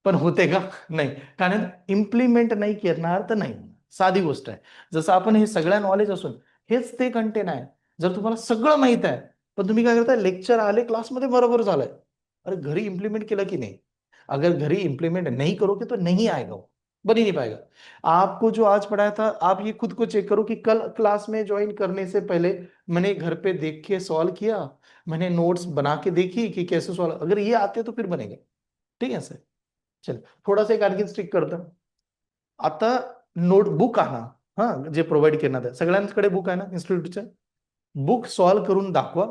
पण होते का, नाही, कारण इम्प्लिमेंट नाही करणार तर नाही, साधी गोष्ट आहे, जसं आपण हे सगळ्या नॉलेज असून हेच ते कंटेंट आहे, जर तुम्हाला सगळं माहित आहे पण तुम्ही काय करताय, लेक्चर आले क्लासमध्ये बरोबर झालंय, अरे घरी इंप्लीमेंट केला की नहीं, अगर घरी इंप्लीमेंट नहीं करोगे तो नहीं आएगा वो, बन ही नहीं पाएगा। आपको जो आज पढ़ाया था आप ये खुद को चेक करो कि कल क्लास में ज्वाइन करने से पहले मैंने घर पे देख के सॉल्व किया, मैंने नोट्स बना के देखी कि कैसे सॉल्व, अगर ये आते तो फिर बनेगा, ठीक है सर। चल थोड़ा सा एक आणखी स्ट्रिक करतो, आता नोटबुक आणा, हा जे प्रोव्हाइड करण्यात आहे, सगळ्यांकडे बुक आहे ना इन्स्टिट्यूटच्या, बुक सॉल्व करून दाखवा,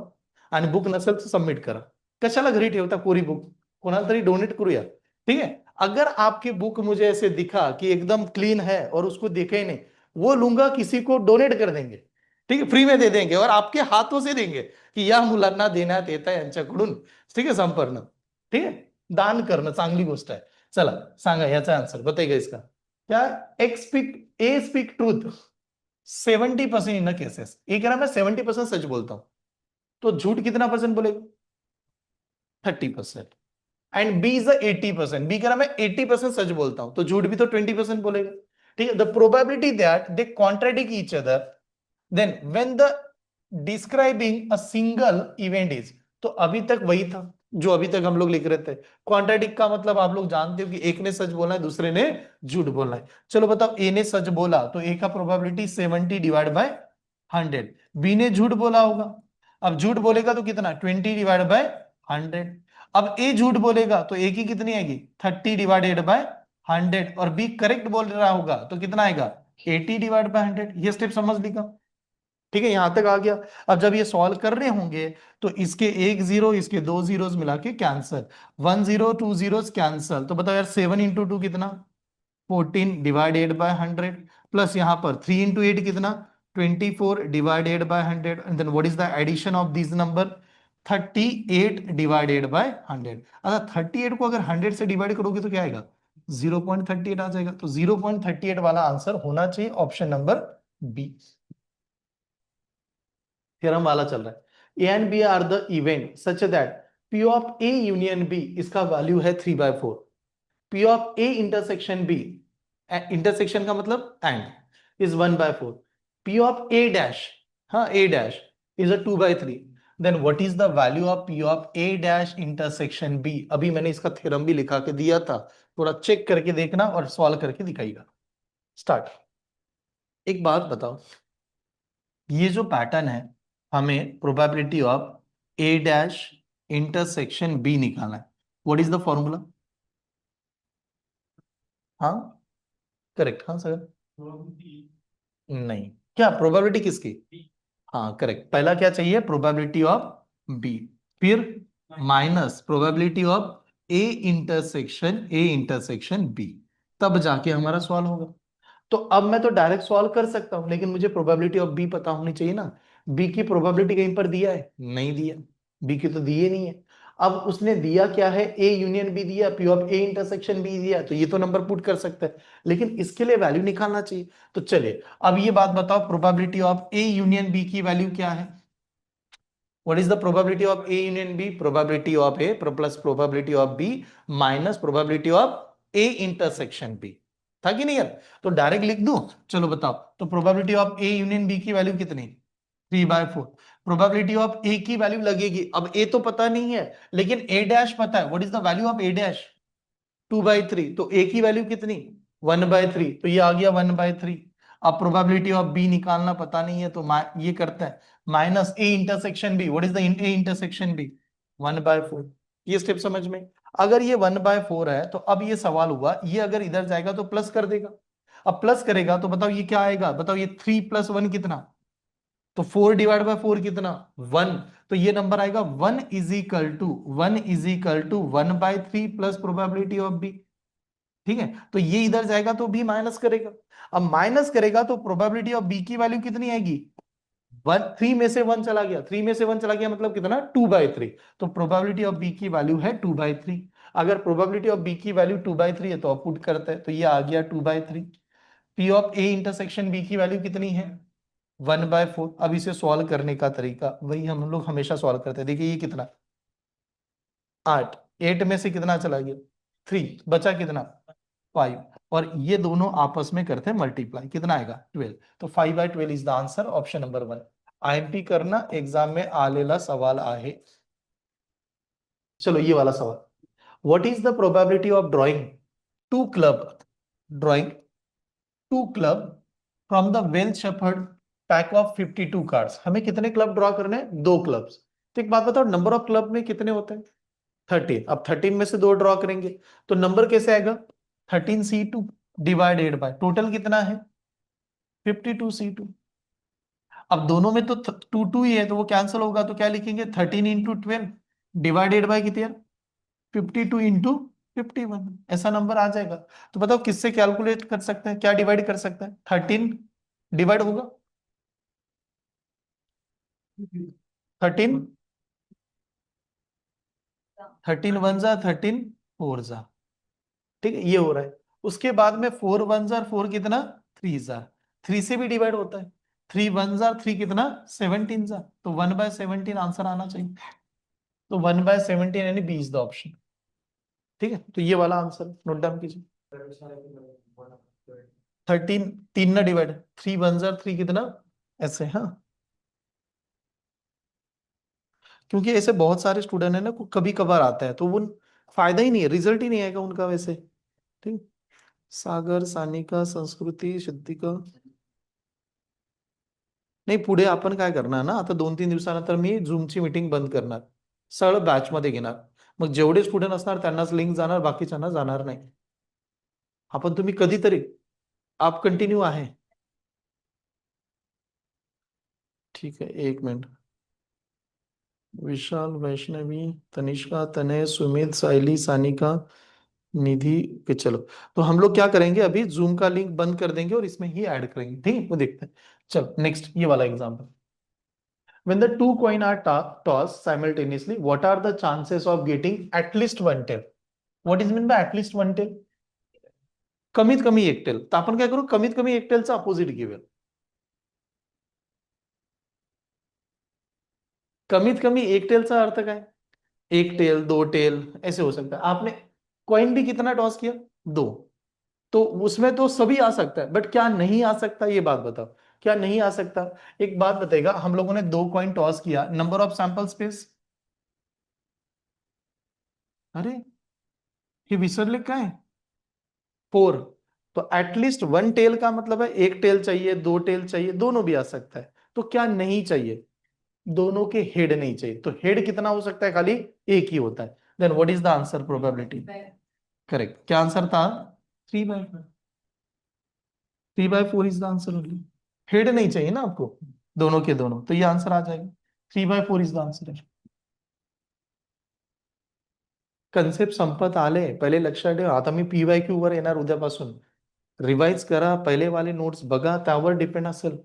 आणि बुक नसेल तर सबमिट करा, कशाला घरी ठेवता कोरी बुक, कोणाला तरी डोनेट करूया, ठीक है। अगर आपकी बुक मुझे ऐसे दिखा कि एकदम क्लीन है और उसको देखे ही नहीं, वो लूंगा, किसी को डोनेट कर देंगे, ठीक है, फ्री में दे देंगे और आपके हाथों से देंगे की या मुलांना देण्यात येत आहे यांच्याकडून, ठीक आहे, संपर्ण, ठीक है, दान करणं चांगली गोष्ट आहे। चला सांगा याचा आंसर बताइएगा इसका, क्या, ए स्पीक ट्रूथ 70% इन केसेस, ये कह रहा मैं 70% सच बोलता हूं, तो झूठ कितना परसेंट बोलेगा, 30%, एंड बी इज 80%, बी कह रहा मैं 80% सच बोलता हूं, तो झूठ भी तो 20% बोलेगा, ठीक है। The probability that they contradict each other, then when the describing a single event is, तो अभी तक वही था, जो अभी तक हम लोग लिख रहे थे। क्वाड्रेटिक का मतलब आप लोग जानते हो कि एक ने सच बोलना है, दूसरे ने झूठ बोलना है। चलो बताओ, ए ने सच बोला तो ए का प्रोबेबिलिटी 70 डिवाइड बाय 100। बी ने झूठ बोला होगा, अब झूठ बोलेगा तो कितना, 20 डिवाइड बाय 100। अब ए झूठ बोलेगा तो ए की कितनी आएगी, 30 डिवाइडेड बाय 100। और बी करेक्ट बोल रहा होगा तो कितना आएगा, 80 डिवाइड बाय 100। ये स्टेप समझ लीजिए। ठीक है, यहां तक आ गया। अब जब ये सॉल्व कर रहे होंगे तो इसके एक जीरो, इसके दो जीरोस मिला के कैंसल, 10 2 जीरोस कैंसल। तो बताओ यार, 7 इंटू टू कितना, 14 डिवाइडेड बाय 100, प्लस यहां पर 3 इंटू एट कितना, 24 divided by 100। And then what is the addition of this number, 38 divided by 100। अगर 38 को अगर 100 से डिवाइड करोगे तो क्या आएगा, 0.38 आ जाएगा। तो 0.38 वाला आंसर होना चाहिए ऑप्शन नंबर बी। थ्योरम वाला चल रहा है, A and B are the event such that P of A union B, इसका वैल्यू है 3/4। P of A intersection B, intersection का मतलब and, is 1/4। P of A dash, हाँ A dash, is a 2/3। Then what is the value of P of A dash intersection B. अभी मैंने इसका theorem भी लिखा के दिया था, थोड़ा चेक करके देखना और सॉल्व करके दिखाइएगा। स्टार्ट। एक बात बताओ, ये जो पैटर्न है, हमें probability of A dash intersection B निकालना है। What is the formula? हाँ करेक्ट, हाँ सर। नहीं, क्या प्रोबेबिलिटी किसकी? हाँ करेक्ट, पहला क्या चाहिए, प्रोबेबिलिटी ऑफ बी, फिर minus probability of A intersection B, तब जाके हमारा सॉल्व होगा। तो अब मैं तो डायरेक्ट सॉल्व कर सकता हूं, लेकिन मुझे प्रोबेबिलिटी ऑफ बी पता होनी चाहिए ना। बी की प्रोबेबिलिटी कहीं पर दिया है? नहीं दिया, बी की तो दिए नहीं है। अब उसने दिया क्या है, ए यूनियन बी दिया, P of A intersection B दिया, तो ये तो नंबर पुट कर सकते हैं, लेकिन इसके लिए वैल्यू निकालना चाहिए। तो चलिए अब ये बात बताओ, probability of A union B की वैल्यू क्या है? What is the probability of A union B? Probability of A plus probability of B minus probability of A intersection B। था कि नहीं यार? तो डायरेक्ट लिख दूं? चलो बताओ, तो probability of A union B की वैल्यू कितनी, 3/4। प्रोबेबिलिटी ऑफ ए की वैल्यू लगेगी, अब ए तो पता नहीं है लेकिन ए डैश पता है। What is the value of A dash, 2/3। तो ए की वैल्यू कितनी, 1/3, तो ये आ गया 1/3। अब प्रोबेबिलिटी ऑफ बी निकालना पता नहीं है, तो ये करता है minus A intersection B. What is the A intersection B, 1/4। ये स्टेप समझ में? अगर ये 1/4 है तो अब ये सवाल हुआ, ये अगर इधर जाएगा तो प्लस कर देगा। अब प्लस करेगा तो बताओ ये क्या आएगा, बताओ ये 3 + 1 कितना, तो 4 डिवाइड बाय 4 कितना, 1। तो ये नंबर आएगा 1 = 1 प्लस प्रोबेबिलिटी ऑफ बी। ठीक है, तो ये इधर जाएगा तो भी माइनस करेगा। अब माइनस करेगा तो प्रोबेबिलिटी ऑफ बी की वैल्यू कितनी आएगी, 3 में से 1 चला गया, 3 में से 1 चला गया मतलब कितना, 2/3। तो प्रोबेबिलिटी ऑफ बी की वैल्यू है 2/3। अगर प्रोबेबिलिटी ऑफ बी की वैल्यू 2/3 है तो आप पुट करते हैं, तो ये आ गया 2/3। P of A intersection B की वैल्यू कितनी है, 1/4। अब इसे सॉल्व करने का तरीका वही हम लोग हमेशा सॉल्व करते हैं। देखिए ये कितना, 8, 8 में से कितना चला गया, 3, बचा कितना, 5। और ये दोनों आपस में करते हैं मल्टीप्लाई, कितना आएगा, 12। तो 5/12 is the answer, option number 1। IMP करना, एग्जाम में आलेला सवाल आहे। चलो ये वाला सवाल, what is the probability of drawing two club from the well shuffled pack of 52 cards. हमें कितने क्लब ड्रॉ करने हैं, 2 क्लब्स। तो एक बात बताओ, नंबर ऑफ क्लब में कितने होते हैं, 13। अब 13 में से 2 ड्रॉ करेंगे तो नंबर कैसे आएगा, 13C2 डिवाइडेड बाय टोटल कितना है, 52C2। अब दोनों में तो 2 2 ही है तो वो कैंसिल होगा, तो क्या लिखेंगे, 13 × 12 डिवाइडेड बाय कितने, 52 × 51, ऐसा नंबर आ जाएगा। तो बताओ किससे कैलकुलेट कर सकते हैं, क्या डिवाइड कर सकते हैं, 13 डिवाइड होगा, 13, 13 1 जा, 13 4 जा। ठीक है, ये हो रहा है। उसके बाद में 4 1 जार 4 कितना, 3 जार, 3 से भी डिवाइड होता है, 3 1 जार 3 कितना, 17 जार। तो 1/17 आंसर आना चाहिए। तो 1/17 यानी बी इज द ऑप्शन। ठीक है, तो ये वाला आंसर नोट डाउन कीजिए। 13, 3 ना डिवाइड, 3 1 जार 3 कितना, ऐसे, हाँ क्योंकि ऐसे बहुत सारे स्टूडेंट है ना, कभी कभार आता है तो वो फायदा ही नहीं है, रिजल्ट ही नहीं आएगा उनका वैसे। ठीक। सागर, सानिका, संस्कृती, सिद्धिका, नाही पुढे आपण काय करणार ना, आता 2-3 दिवसानंतर मी झूमची मीटिंग बंद करणार, सरळ बॅच मध्ये घेणार. मग जेवढे स्टुडंट असणार त्यांनाच लिंक जाणार, बाकीच्यांना जाणार नाही. आपण तुम्ही कधीतरी, आप कंटिन्यू आहे. ठीक है, 1 मिनट. विशाल, वैष्णवी, तनिष्का, तनय, सुमित, साइली, सानिका, निधि के, चलो. तो हम लोग क्या करेंगे, अभी जूम का लिंक बंद कर देंगे और इसमें ही ऐड करेंगे, ठीक है, वो देखते हैं. चलो नेक्स्ट ये वाला example. When the two coin are tossed simultaneously, what are the chances of getting at least one tail? What is mean by at least one tail? कमीत कमी एक टेल. तर आपण काय करू, कमीत कमी एक टेलचा अपोजिट घेऊया. कमीत कमी एक टेलचा अर्थ काय, एक टेल, दो टेल ऐसे हो सकता है. आपने कॉइन भी कितना टॉस किया, दो. तो उसमें तो सभी आ सकता है, बट क्या नहीं आ सकता, ये बात बताओ. क्या नहीं आ सकता. एक बात बताएगा, हम लोगों ने दो कॉइन टॉस किया, नंबर ऑफ सैंपल स्पेस, अरे हे विसरले काय, 4. तो एटलीस्ट वन टेल का मतलब है एक टेल चाहिए, दो टेल चाहिए, दोनों भी आ सकता है. तो क्या नहीं चाहिए, दोनों के हेड नहीं चाहिए. तो हेड कितना हो सकता है, खाली एक ही होता है. Then what is the answer, probability. Correct. क्या आंसर था, 3/4. 3/4 is the answer only. Head नहीं चाहिए ना आपको, दोनों के दोनों, तो ये आंसर आ जाएगा. 3/4 इज द आंसर है. कन्सेप्ट संपत आले, पहिले लक्षात ठेवा. आता मी PYQ वर येणार उद्यापासून. रिवाइज करा, पहिले वाले नोट्स बघा, त्यावर डिपेंड असेल.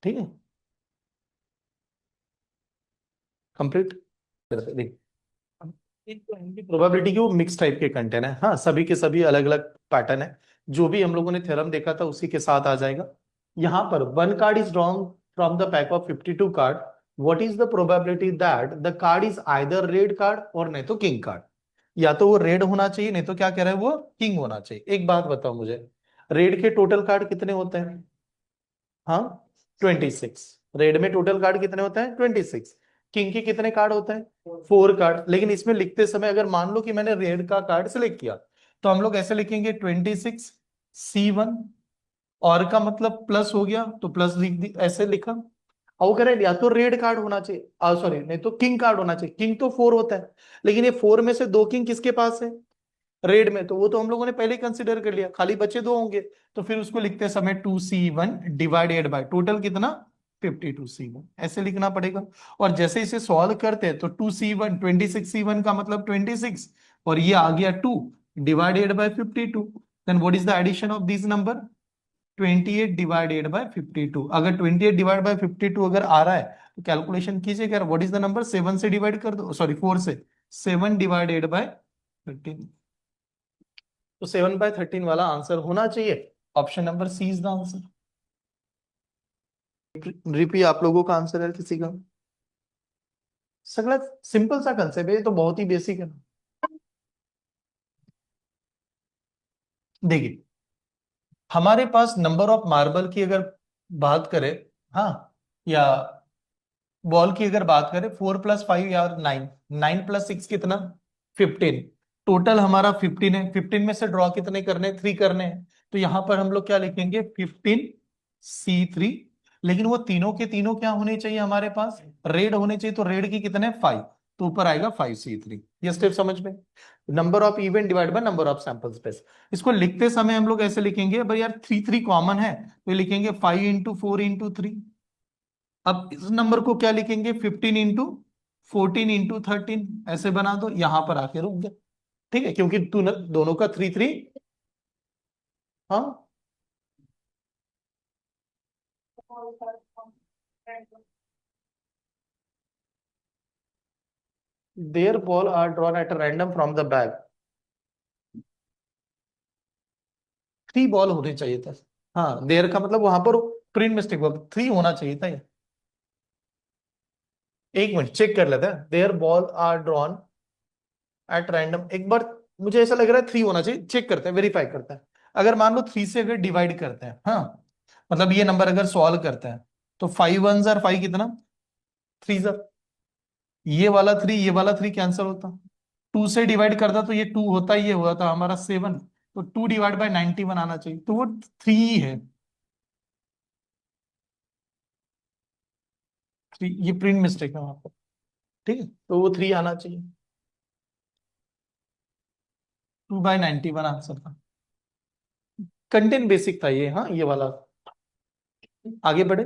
ठीक है, कंप्लीट. देख, प्रोबेबिलिटी की वो मिक्स टाइप के कंटेंट है, हाँ, सभी के सभी अलग अलग पैटर्न है. जो भी हम लोगों ने थ्योरम देखा था उसी के साथ आ जाएगा. यहाँ पर one card is drawn from the pack of 52 card. What is the probability that the card is either red card और नहीं तो किंग कार्ड. या तो वो रेड होना चाहिए, नहीं तो क्या कह रहा है वो, किंग होना चाहिए. एक बात बताओ मुझे, रेड के टोटल कार्ड कितने होते हैं, हाँ, 26. रेड में टोटल कार्ड कितने होते हैं, 26. किंग के कितने कार्ड होते हैं, 4 कार्ड. लेकिन इसमें लिखते समय अगर मान लो कि मैंने रेड का कार्ड सिलेक्ट किया, तो हम लोग ऐसे लिखेंगे 26C1, और का मतलब प्लस हो गया तो प्लस लिख दी, ऐसे लिखा. और वो कह रहे हैं, या तो रेड कार्ड होना चाहिए, सॉरी, नहीं तो किंग कार्ड होना चाहिए. किंग तो 4 होता है, लेकिन ये 4 में से दो किंग किसके पास है, रेड में. तो वो तो हम लोगों ने पहले कंसिडर कर लिया, खाली बचे दो होंगे. तो फिर उसको लिखते समय 2C1 डिवाइडेड बाय टोटल कितना, 52C1, ऐसे लिखना पड़ेगा. और जैसे इसे सॉल्व करते हैं तो 2C1, 26C1 का मतलब 26, और ये आ गया 2 divided by 52. Then what is the addition of this number, 28 divided by 52. अगर 28 डिवाइड बाय 52 अगर आ रहा है तो कैलकुलेशन कीजिए, व्हाट इज द नंबर, 7 से डिवाइड कर दो, सॉरी 4 से. 7 डिवाइडेड बाय 13. तो 7/13 वाला आंसर होना चाहिए. Option number C is the answer. रिपी आप लोगों का आंसर है किसी का, सगळ्यात सिंपल सा कंसेप्ट है, ये तो बहुत ही बेसिक है. देखिए, हमारे पास नंबर ऑफ मार्बल की अगर बात करें, हाँ, या बॉल की अगर बात करें, 4+5 या 9, 9+6 कितना, 15. टोटल हमारा 15 है, 15 में से ड्रॉ कितने करने, 3 करने हैं. तो यहां पर हम लोग क्या लिखेंगे, 15C3. लेकिन वो तीनों के तीनों क्या होने चाहिए हमारे पास, रेड होने चाहिए. तो रेड की कितने, 5. तो ऊपर आएगा 5C3. ये स्टेप समझ में. Number of event divide by number of sample space. इसको लिखते समय हम लोग ऐसे लिखेंगे, भाई यार 3 कॉमन है, तो ये लिखेंगे 5 × 4 × 3. अब इस नंबर को क्या लिखेंगे, 15 × 14 × 13, ऐसे बना दो, यहां पर आके रुक गया. ठीक है, क्योंकि तू दोनों का 3 3. हाँ, there ball are drawn at random from the bag. 3 ball होने चाहिए था. हाँ, देयर का मतलब वहां पर प्रिंट मिस्टेक हुआ, 3 होना चाहिए था ये. एक मिनट चेक कर लेते हैं, there ball are drawn at random. एक बार मुझे ऐसा लग रहा है 3 होना चाहिए, चेक करते हैं, वेरीफाई करते हैं. अगर मान लो 3 से अगर डिवाइड करते हैं, हाँ, मतलब ये नंबर अगर सॉल्व करते हैं, तो 5 1 जार 5 कितना, 3 जार ये वाला 3, ये वाला 3 कैंसिल होता, 2 से डिवाइड करता तो ये 2 होता, ये हुआ था हमारा 7, तो 2 डिवाइड बाय 91 आना चाहिए, तो वो 3 है। 3, ये प्रिंट मिस्टेक है वहां पर, ठीक है, तो वो 3 आना चाहिए, 2/91 आंसर था। कंटेंट बेसिक था ये, हाँ ये वाला। आगे बढ़े,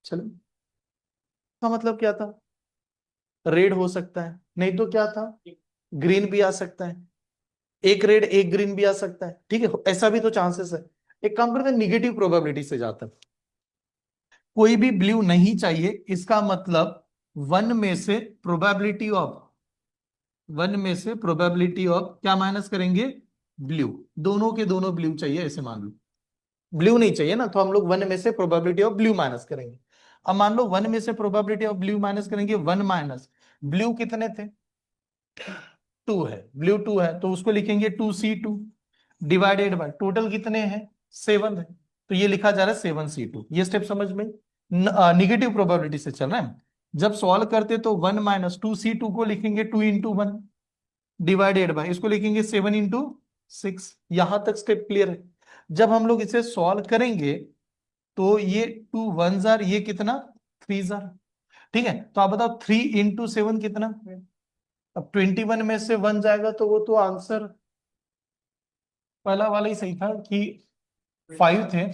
चलो। का मतलब क्या था? रेड हो सकता है, नहीं तो क्या था, ग्रीन भी आ सकता है, एक रेड एक ग्रीन भी आ सकता है, ठीक है, ऐसा भी तो चांसेस है। एक काम करते हैं, निगेटिव प्रोबेबिलिटी से जाता है। कोई भी ब्लू नहीं चाहिए, इसका मतलब वन में से प्रोबेबिलिटी ऑफ, वन में से प्रोबेबिलिटी ऑफ क्या माइनस करेंगे, ब्लू। दोनों के दोनों ब्लू चाहिए ऐसे मान लो, ब्लू नहीं चाहिए ना, तो हम लोग वन में से प्रोबेबिलिटी ऑफ ब्लू माइनस करेंगे। अब मान लो वन में से प्रोबेबिलिटी ऑफ ब्लू माइनस करेंगे, वन माइनस ब्लू कितने थे, 2 है, ब्लू 2 है, तो उसको लिखेंगे 2C2 डिवाइडेड बाय टोटल कितने हैं, 7 है, तो ये लिखा जा रहा है 7C2। ये स्टेप समझ में, निगेटिव प्रोबेबिलिटी से चल रहा है। जब सॉल्व करते तो 1 - 2C2 को लिखेंगे 2 × 1 डिवाइडेड बाय, इसको लिखेंगे 7 × 6। यहां तक स्टेप क्लियर है। जब हम लोग इसे सॉल्व करेंगे तो ये 2 1 जार, ये कितना 3 जार, ठीक है, तो आप बताओ 3 × 7 कितना। अब 21 में से 1 जाएगा तो वो तो आंसर पहला वाला ही सही था कि 5 थे,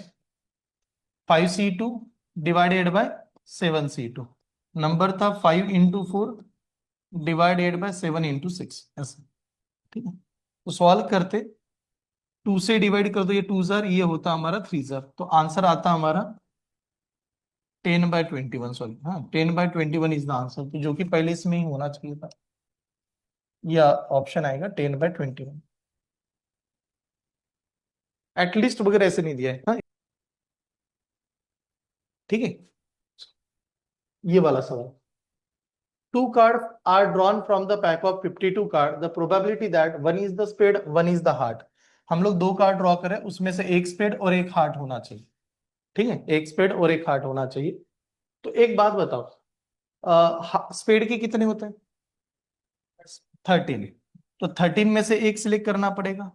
5C2 divided by 7C2, number था 5 × 4 डिवाइडेड बाय 7 × 6, ऐसा, ठीक है। तो सॉल्व करते, 2 से डिवाइड कर दो, ये 2 जार, ये होता हमारा 3 जार, तो आंसर आता हमारा 10/21, सॉरी, हाँ 10/21 इज द आंसर, तो जो कि पहले इसमें ही होना चाहिए था, या ऑप्शन आएगा 10/21। एटलीस्ट वगैरह ऐसे नहीं दिया है, हाँ, ठीक है। ये वाला सवाल, 2 cards are drawn from the pack of 52 cards. The probability that one is the spade, one is the heart. हम लोग 2 कार्ड ड्रॉ करें, उसमें से एक स्पेड और एक हार्ट होना चाहिए, ठीक है, एक स्पेड और एक हार्ट होना चाहिए। तो एक बात बताओ, स्पेड के कितने होते हैं, 13, तो 13 में से एक सिलेक्ट करना पड़ेगा।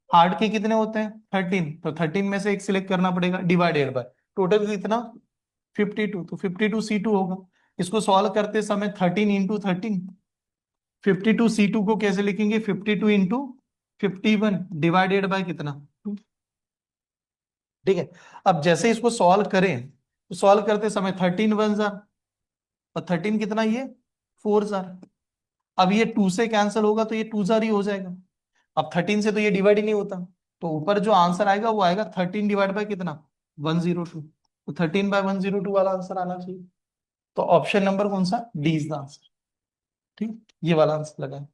हार्ट के कितने होते हैं, 13, तो 13 में से एक सिलेक्ट करना पड़ेगा, डिवाइडेड बाय टोटल कितना, 52, तो 52C2 होगा। इसको सॉल्व करते समय 13 × 13, 52C2 को कैसे लिखेंगे, 52 × 51 डिवाइडेड बाय कितना, 2, ठीक है। अब जैसे इसको सॉल्व करें, तो सॉल्व करते समय 13 1 जार, और 13 कितना, ये 4 जार। अब ये 2 से कैंसिल होगा तो ये 2 जार ही हो जाएगा। अब 13 से तो ये डिवाइड ही नहीं होता, तो ऊपर जो आंसर आएगा वो आएगा 13 डिवाइड बाय कितना, 102, तो 13/102 वाला आंसर आना चाहिए। तो ऑप्शन नंबर कौन सा, डी इज द आंसर, ठीक, ये वाला आंसर लगा है।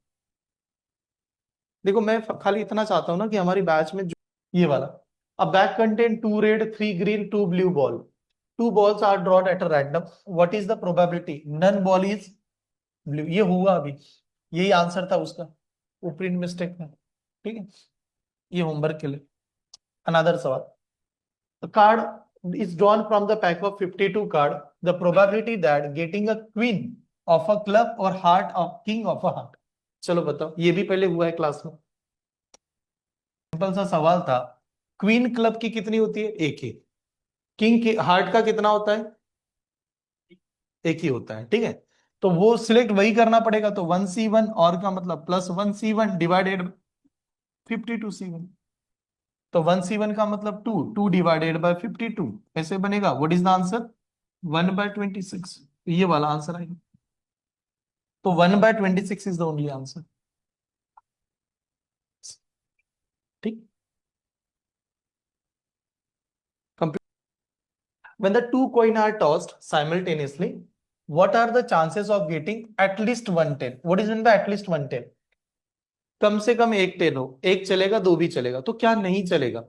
देखो मैं खाली इतना चाहता हूं ना कि हमारी बैच में जो ये वाला, अ bag contain 2 red 3 green 2 blue ball, 2 balls are drawn at a random, what is the probability none ball is blue, ये हुआ अभी, यही आंसर था उसका, वो प्रिंट मिस्टेक है, ठीक है, ये होमवर्क के लिए। अनदर सवाल, the card is drawn from the pack of 52 card, the probability that getting a queen of a club or heart of king of a heart, चलो बताओ, ये भी पहले हुआ है क्लास में, सिंपल सा सवाल था, क्वीन क्लब की कितनी होती है, एक ही, किंग के हार्ट का कितना होता है, एक ही होता है, ठीक है, तो वो सिलेक्ट वही करना पड़ेगा, तो 1C1 और का मतलब +1C1 डिवाइडेड 52C1, तो 1C1 का मतलब 2, 2 डिवाइडेड बाय 52 ऐसे बनेगा, व्हाट इज द आंसर, 1/26, ये वाला आंसर आएगा, तो 1/26 इज द ओनली आंसर, ठीक। When the two coin are tossed simultaneously, what are the chances of getting at least one tail? What is in the at least one tail? कम से कम एक tell हो, एक चलेगा दो भी चलेगा, तो क्या नहीं चलेगा,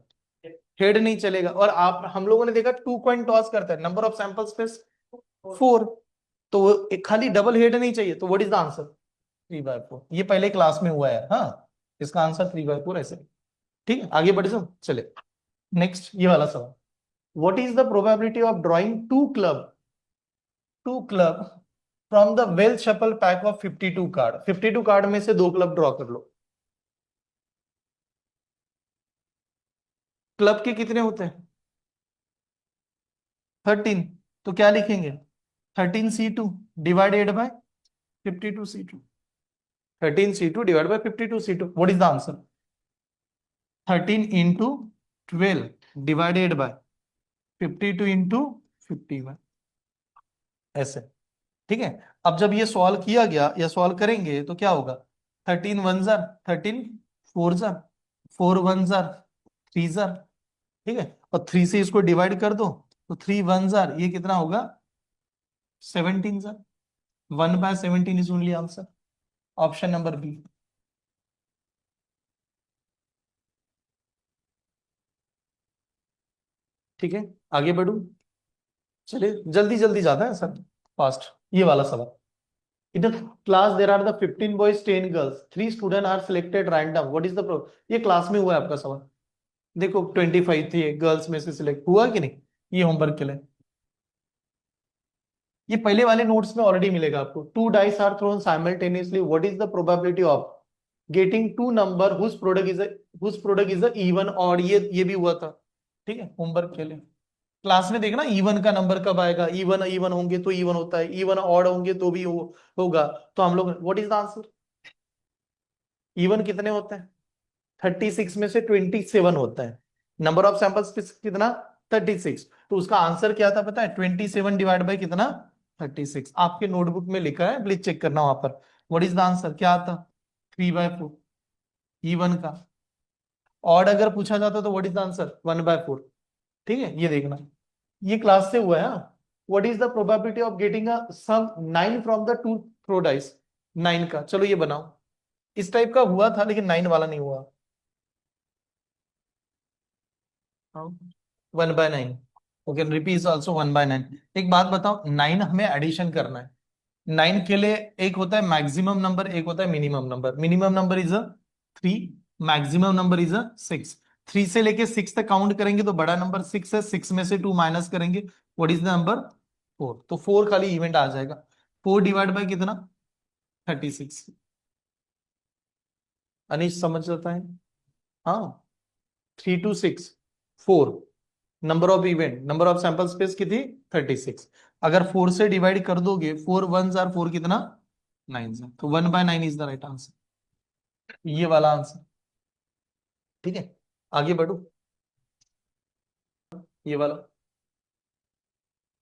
हेड नहीं चलेगा। और आप हम लोगों ने देखा 2 कॉइन टॉस करता है, नंबर ऑफ सैंपल स्पेस 4, तो खाली डबल हेड नहीं चाहिए, तो व्हाट इज द आंसर, 3/4, ये पहले क्लास में हुआ है, हाँ, इसका आंसर 3/4 ऐसे, ठीक है। आगे बढ़े, चले नेक्स्ट, ये वाला सवाल, what is the probability of drawing two club from the well shuffle pack of 52 card, 52 card में से 2 क्लब ड्रॉ कर लो। क्लब के कितने होते हैं? 13। तो क्या लिखेंगे? 13C2 divided by 52C2। 13C2 divide by 52C2, what is the answer? 13 into 12 divided by 52 into 51, ऐसे। ठीक है। अब जब ये सॉल्व किया गया या सॉल्व करेंगे तो क्या होगा? 13 1 जार 13 4 जार 4 1 जार 3 जार। ठीक है। और 3 से इसको डिवाइड कर दो तो 3 1 जार, ये कितना होगा? 17 जार। 1/17 is only answer, option number B. ठीक है, आगे बढ़ू। चलिए जल्दी जल्दी जाता है सर, फास्ट। ये वाला सवाल, in the class there are the 15 boys 10 girls 3 students are selected random what is the ये क्लास में हुआ है आपका सवाल। देखो 25 थे गर्ल्स में से सिलेक्ट हुआ कि नहीं, ये होमवर्क के लिए। ये पहले वाले नोट्स में ऑलरेडी मिलेगा आपको। 2 dice are thrown simultaneously what is the probability of getting 2 number whose product is a even odd, ये भी हुआ था। ठीक है, होमवर्क के लिए। क्लास में देखना इवन का नंबर कब आएगा, इवन इवन होंगे तो इवन होता है, इवन ऑड होंगे तो भी होगा। तो हम लोग what is the answer? Even कितने होते हैं? 36 में से 27 होता है। नंबर ऑफ सैंपल्स कितना? 36। तो उसका आंसर क्या था पता है? 27 डिवाइड बाई कितना? 36। आपके नोटबुक में लिखा है, प्लीज चेक करना वहां पर। व्हाट इज द आंसर क्या आता? 3/4 इवन का। ऑड अगर पूछा जाता तो व्हाट इज द आंसर? 1/4। ठीक है, ये देखना, ये क्लास से हुआ है। What is the probability of getting a sum 9 from the 2 throw dice? 9 का, चलो ये बनाओ। इस टाइप का हुआ था लेकिन 9 वाला नहीं हुआ। 1/9। Okay, repeat is also 1/9। एक बात बताओ, 9 हमें एडिशन करना है। 9 के लिए एक होता है मैक्सिमम नंबर, एक होता है minimum number. Minimum number is 3, maximum number is 6। 3 से लेके 6 तक काउंट करेंगे तो बड़ा नंबर 6 है, 6 में से 2 माइनस करेंगे, व्हाट इज द नंबर? 4। तो 4 खाली इवेंट आ जाएगा। 4 डिवाइड बाय कितना? 36। अनिश समझ जाता है? हाँ, 3 to 6 4। Number of event, number of sample space कितनी? 36। अगर 4 से डिवाइड कर दोगे, 4 1 जार 4 कितना? 9 जार। तो 1/9 इज द राइट आंसर, ये वाला आंसर। ठीक है, आगे बढ़ो। ये वाला,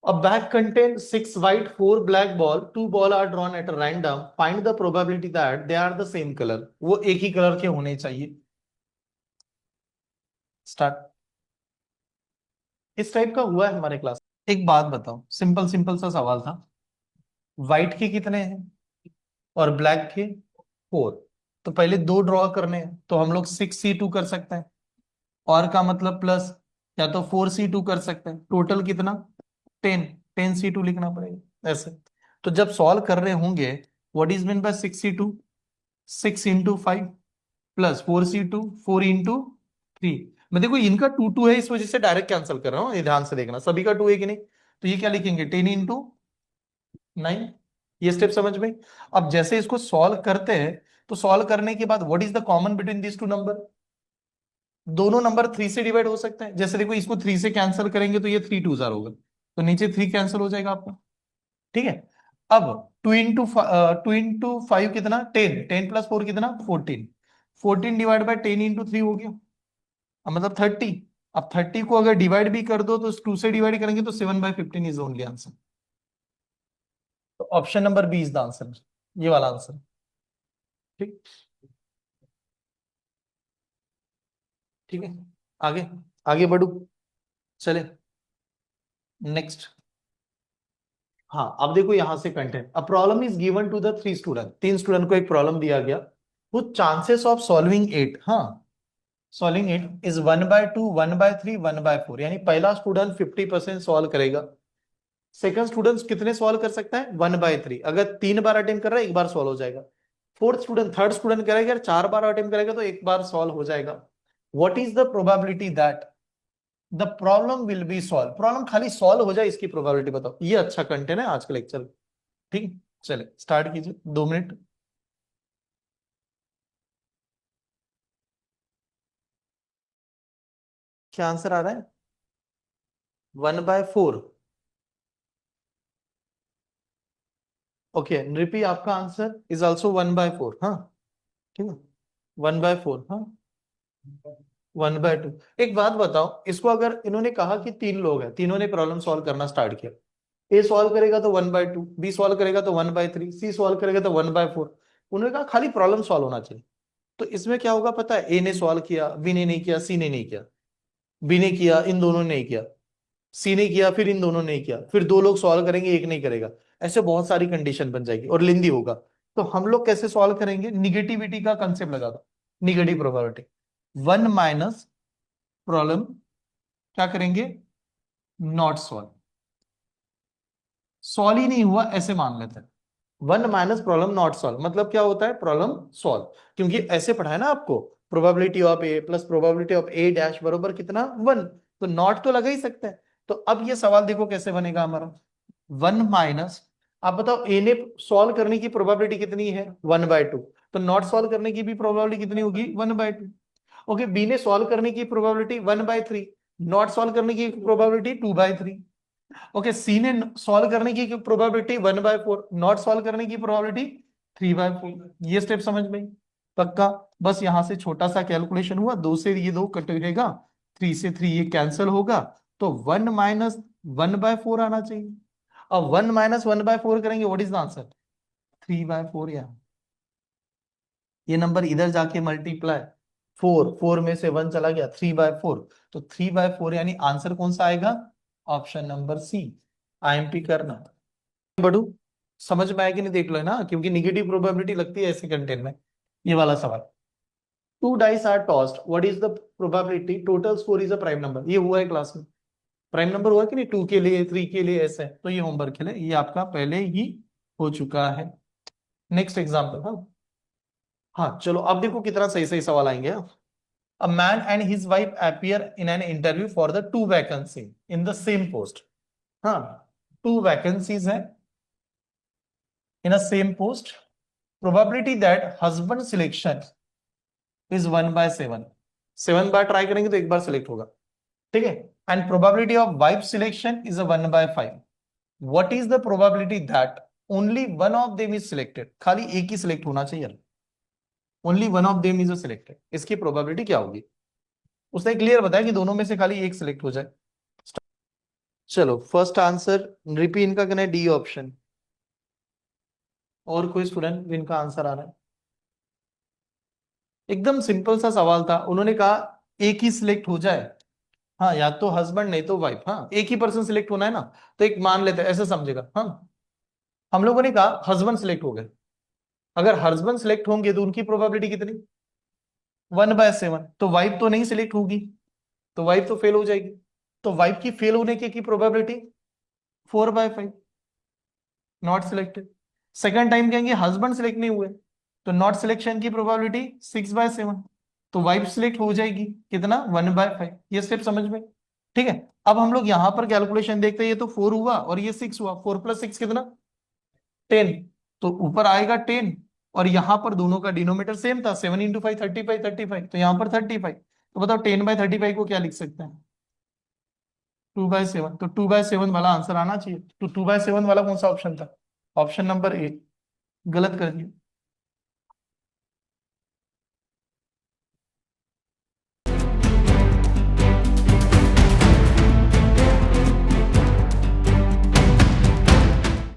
a bag contains 6 white 4 black ball, 2 ball are drawn at random, find the probability that they are the same color। वो एक ही कलर के होने चाहिए। स्टार्ट। इस टाइप का हुआ है हमारे क्लास। एक बात बताओ, सिंपल सिंपल सा सवाल था। व्हाइट के कितने हैं और ब्लैक के 4। तो पहले 2 ड्रॉ करने हैं, तो हम लोग 6C2 कर सकते हैं, और का मतलब प्लस, या तो 4C2 कर सकते हैं। टोटल कितना? 10। 10C2 लिखना पड़ेगा ऐसे। तो जब सॉल्व कर रहे होंगे, what is mean bye 6C2? 6 into 5 plus 4C2 4 into 3। मैं देखो इनका 2 2 है, इस वजह से डायरेक्ट कैंसिल कर रहा हूँ, ये ध्यान से देखना। सभी का 2 है कि नहीं? तो ये क्या लिखेंगे? 10 into 9। ये स्टेप समझ में? अब जैसे इसको सॉल्व करते हैं, तो सॉल्व करने के बाद what is the common between this two number? दोनों नंबर 3 से डिवाइड हो सकते हैं। जैसे देखो, इसको 3 से कैंसिल करेंगे तो ये 3 2 जार होगा, तो नीचे 3 कैंसिल हो जाएगा आपका। ठीक है। अब 2 into 5 कितना? 10। 10 + 4 कितना? 14। 14 डिवाइड बाय 10 into 3 हो गया, अब मतलब 30। अब 30 को अगर डिवाइड भी कर दो तो 2 से डिवाइड करेंगे तो 7/15 इज ओनली आंसर। तो option number B is the answer, ये वाला आंसर। ठीक, ठीक है, आगे, आगे बढ़ू। चले नेक्स्ट। हाँ, अब देखो यहां से content. A problem is given to the 3 student, 3 student को एक प्रॉब्लम दिया गया। वो चांसेस ऑफ सॉल्विंग 8, हाँ, सॉल्विंग इट इज 1/2 1/3 1/4। यानी पहला स्टूडेंट 50% सॉल्व करेगा। सेकंड स्टूडेंट कितने सॉल्व कर सकता है? 1/3। अगर 3 बार अटेम्प्ट कर रहा है, एक बार सॉल्व हो जाएगा। फोर्थ स्टूडेंट, थर्ड स्टूडेंट करेगा, अगर 4 बार अटेम्प्ट करेगा तो एक बार सॉल्व हो जाएगा। What is the probability that the problem will be solve? Problem खाली सॉल्व हो जाए, इसकी प्रोबेबिलिटी बताओ। ये अच्छा कंटेंट है आज का लेक्चर। ठीक, चले स्टार्ट कीजिए, 2 मिनट। क्या आंसर आ रहा है? 1/4। ओके नृपी, आपका आंसर इज ऑल्सो 1/4। हाँ ठीक है, 1/4। हाँ 1/2। एक बात बताओ, इसको अगर इन्होंने कहा कि 3 लोग हैं, तीनों ने प्रॉब्लम सॉल्व करना स्टार्ट किया, ए सॉल्व करेगा तो 1/2, बी सॉल्व करेगा तो 1/3, सी सॉल्व करेगा तो 1/4। उन्होंने कहा खाली प्रॉब्लम सॉल्व होना चाहिए। तो इसमें क्या होगा पता है, ए ने सॉल्व किया, बी ने नहीं किया, सी ने नहीं किया, बी ने किया, इन दोनों ने नहीं किया, सी ने किया, फिर इन दोनों ने नहीं किया, फिर 2 लोग सॉल्व करेंगे, एक नहीं करेगा। ऐसे बहुत सारी कंडीशन बन जाएगी और लेंदी होगा। तो हम लोग कैसे सॉल्व करेंगे, निगेटिविटी का कंसेप्ट लगा दो, निगेटिव प्रोबेबिलिटी। 1 माइनस प्रॉब्लम क्या करेंगे, नॉट सॉल्व, सॉल्व ही नहीं हुआ ऐसे मान लेते हैं। 1 माइनस प्रॉब्लम नॉट सॉल्व मतलब क्या होता है, प्रॉब्लम सॉल्व। क्योंकि ऐसे पढ़ा है ना आपको, probability of A plus probability of A dash बरोबर कितना, 1। तो नॉट तो लगा ही सकते हैं। तो अब ये सवाल देखो कैसे बनेगा हमारा, 1 माइनस, आप बताओ ए ने सॉल्व करने की प्रोबेबिलिटी कितनी है, 1/2। तो नॉट सॉल्व करने की भी प्रोबेबिलिटी कितनी होगी, 1/2। ओके, बी ने सॉल्व करने की प्रोबेबिलिटी 1/3, नॉट सॉल्व करने की प्रोबेबिलिटी 2/3। ओके, सी ने सॉल्व करने की प्रोबेबिलिटी 1/4, नॉट सॉल्व करने की प्रोबेबिलिटी 3/4। ये स्टेप समझ में आई? पक्का? बस यहां से छोटा सा कैलकुलेशन हुआ, 2 से ये 2 कटेगा, 3 से 3 ये कैंसिल होगा, तो 1 - 1/4 आना चाहिए। अब 1 - 1/4 करेंगे, व्हाट इज द आंसर, 3/4। यहाँ ये नंबर इधर जाके मल्टीप्लाई, 4 में से 1 चला गया, 3/4। तो 3/4 यानी आंसर कौन सा आएगा, ऑप्शन नंबर सी। आईएमपी करना बढ़ू, समझ में आया कि नहीं देख लो, है ना, क्योंकि निगेटिव प्रोबेबिलिटी लगती है ऐसे कंटेंट में। ये वाला सवाल, 2 dice are tossed, what is the probability total score is a prime number, ये हुआ है क्लास में, प्राइम नंबर हुआ कि नहीं, 2 के लिए, 3 के लिए, ऐसे। तो ये होमवर्क के लिए, ये आपका पहले ही हो चुका है। Next example. हाँ हाँ चलो, अब देखो कितना सही सही सवाल आएंगे। A man and his wife appear in an interview for the 2 vacancy in the same post। हाँ, 2 vacancies हैं in a same post। Probability that husband selection is 1/7। 7 bar try करेंगे तो एक बार सिलेक्ट होगा, ठीक है। And probability of wife selection is 1/5। What is the probability that only one of them is selected, खाली एक ही सिलेक्ट होना चाहिए, only one of them is selected, इसकी प्रोबेबिलिटी क्या होगी। उसने क्लियर बताया कि दोनों में से खाली एक सिलेक्ट हो जाए। चलो फर्स्ट आंसर रिपी इनका कहना है डी ऑप्शन। और कोई स्टूडेंट जिनका आंसर आ रहा है, एकदम सिंपल सा सवाल था, उन्होंने कहा एक ही सिलेक्ट हो जाए। हाँ, या तो हस्बैंड नहीं तो वाइफ, हाँ एक ही पर्सन सिलेक्ट होना है ना, तो एक मान लेते हैं, ऐसे समझेगा। हाँ, हम लोगों ने कहा हस्बैंड सिलेक्ट हो गए, अगर हस्बैंड सिलेक्ट होंगे तो उनकी प्रोबेबिलिटी कितनी, 1/7। तो वाइफ तो नहीं सिलेक्ट होगी, तो वाइफ तो फेल हो जाएगी, तो वाइफ की फेल होने की probability 4/5, not selected. Second time कहेंगे हस्बैंड सिलेक्ट नहीं हुए, तो नॉट सिलेक्शन की प्रोबेबिलिटी 6/7, तो वाइफ सिलेक्ट हो जाएगी, कितना, 1/5। ये स्टेप समझ में, ठीक है। अब हम लोग यहां पर कैलकुलेशन देखते हैं, ये तो 4 हुआ और ये 6 हुआ, 4 + 6 कितना, 10। तो ऊपर आएगा 10, और यहां पर दोनों का डिनोमीटर सेम था, 7 × 5 35 35, तो यहां पर 35। तो बताओ 10/35 को क्या लिख सकते हैं, 2/7। तो 2/7 वाला आंसर आना चाहिए। तो 2/7 वाला कौन सा ऑप्शन था, ऑप्शन नंबर ए, गलत कर दिया।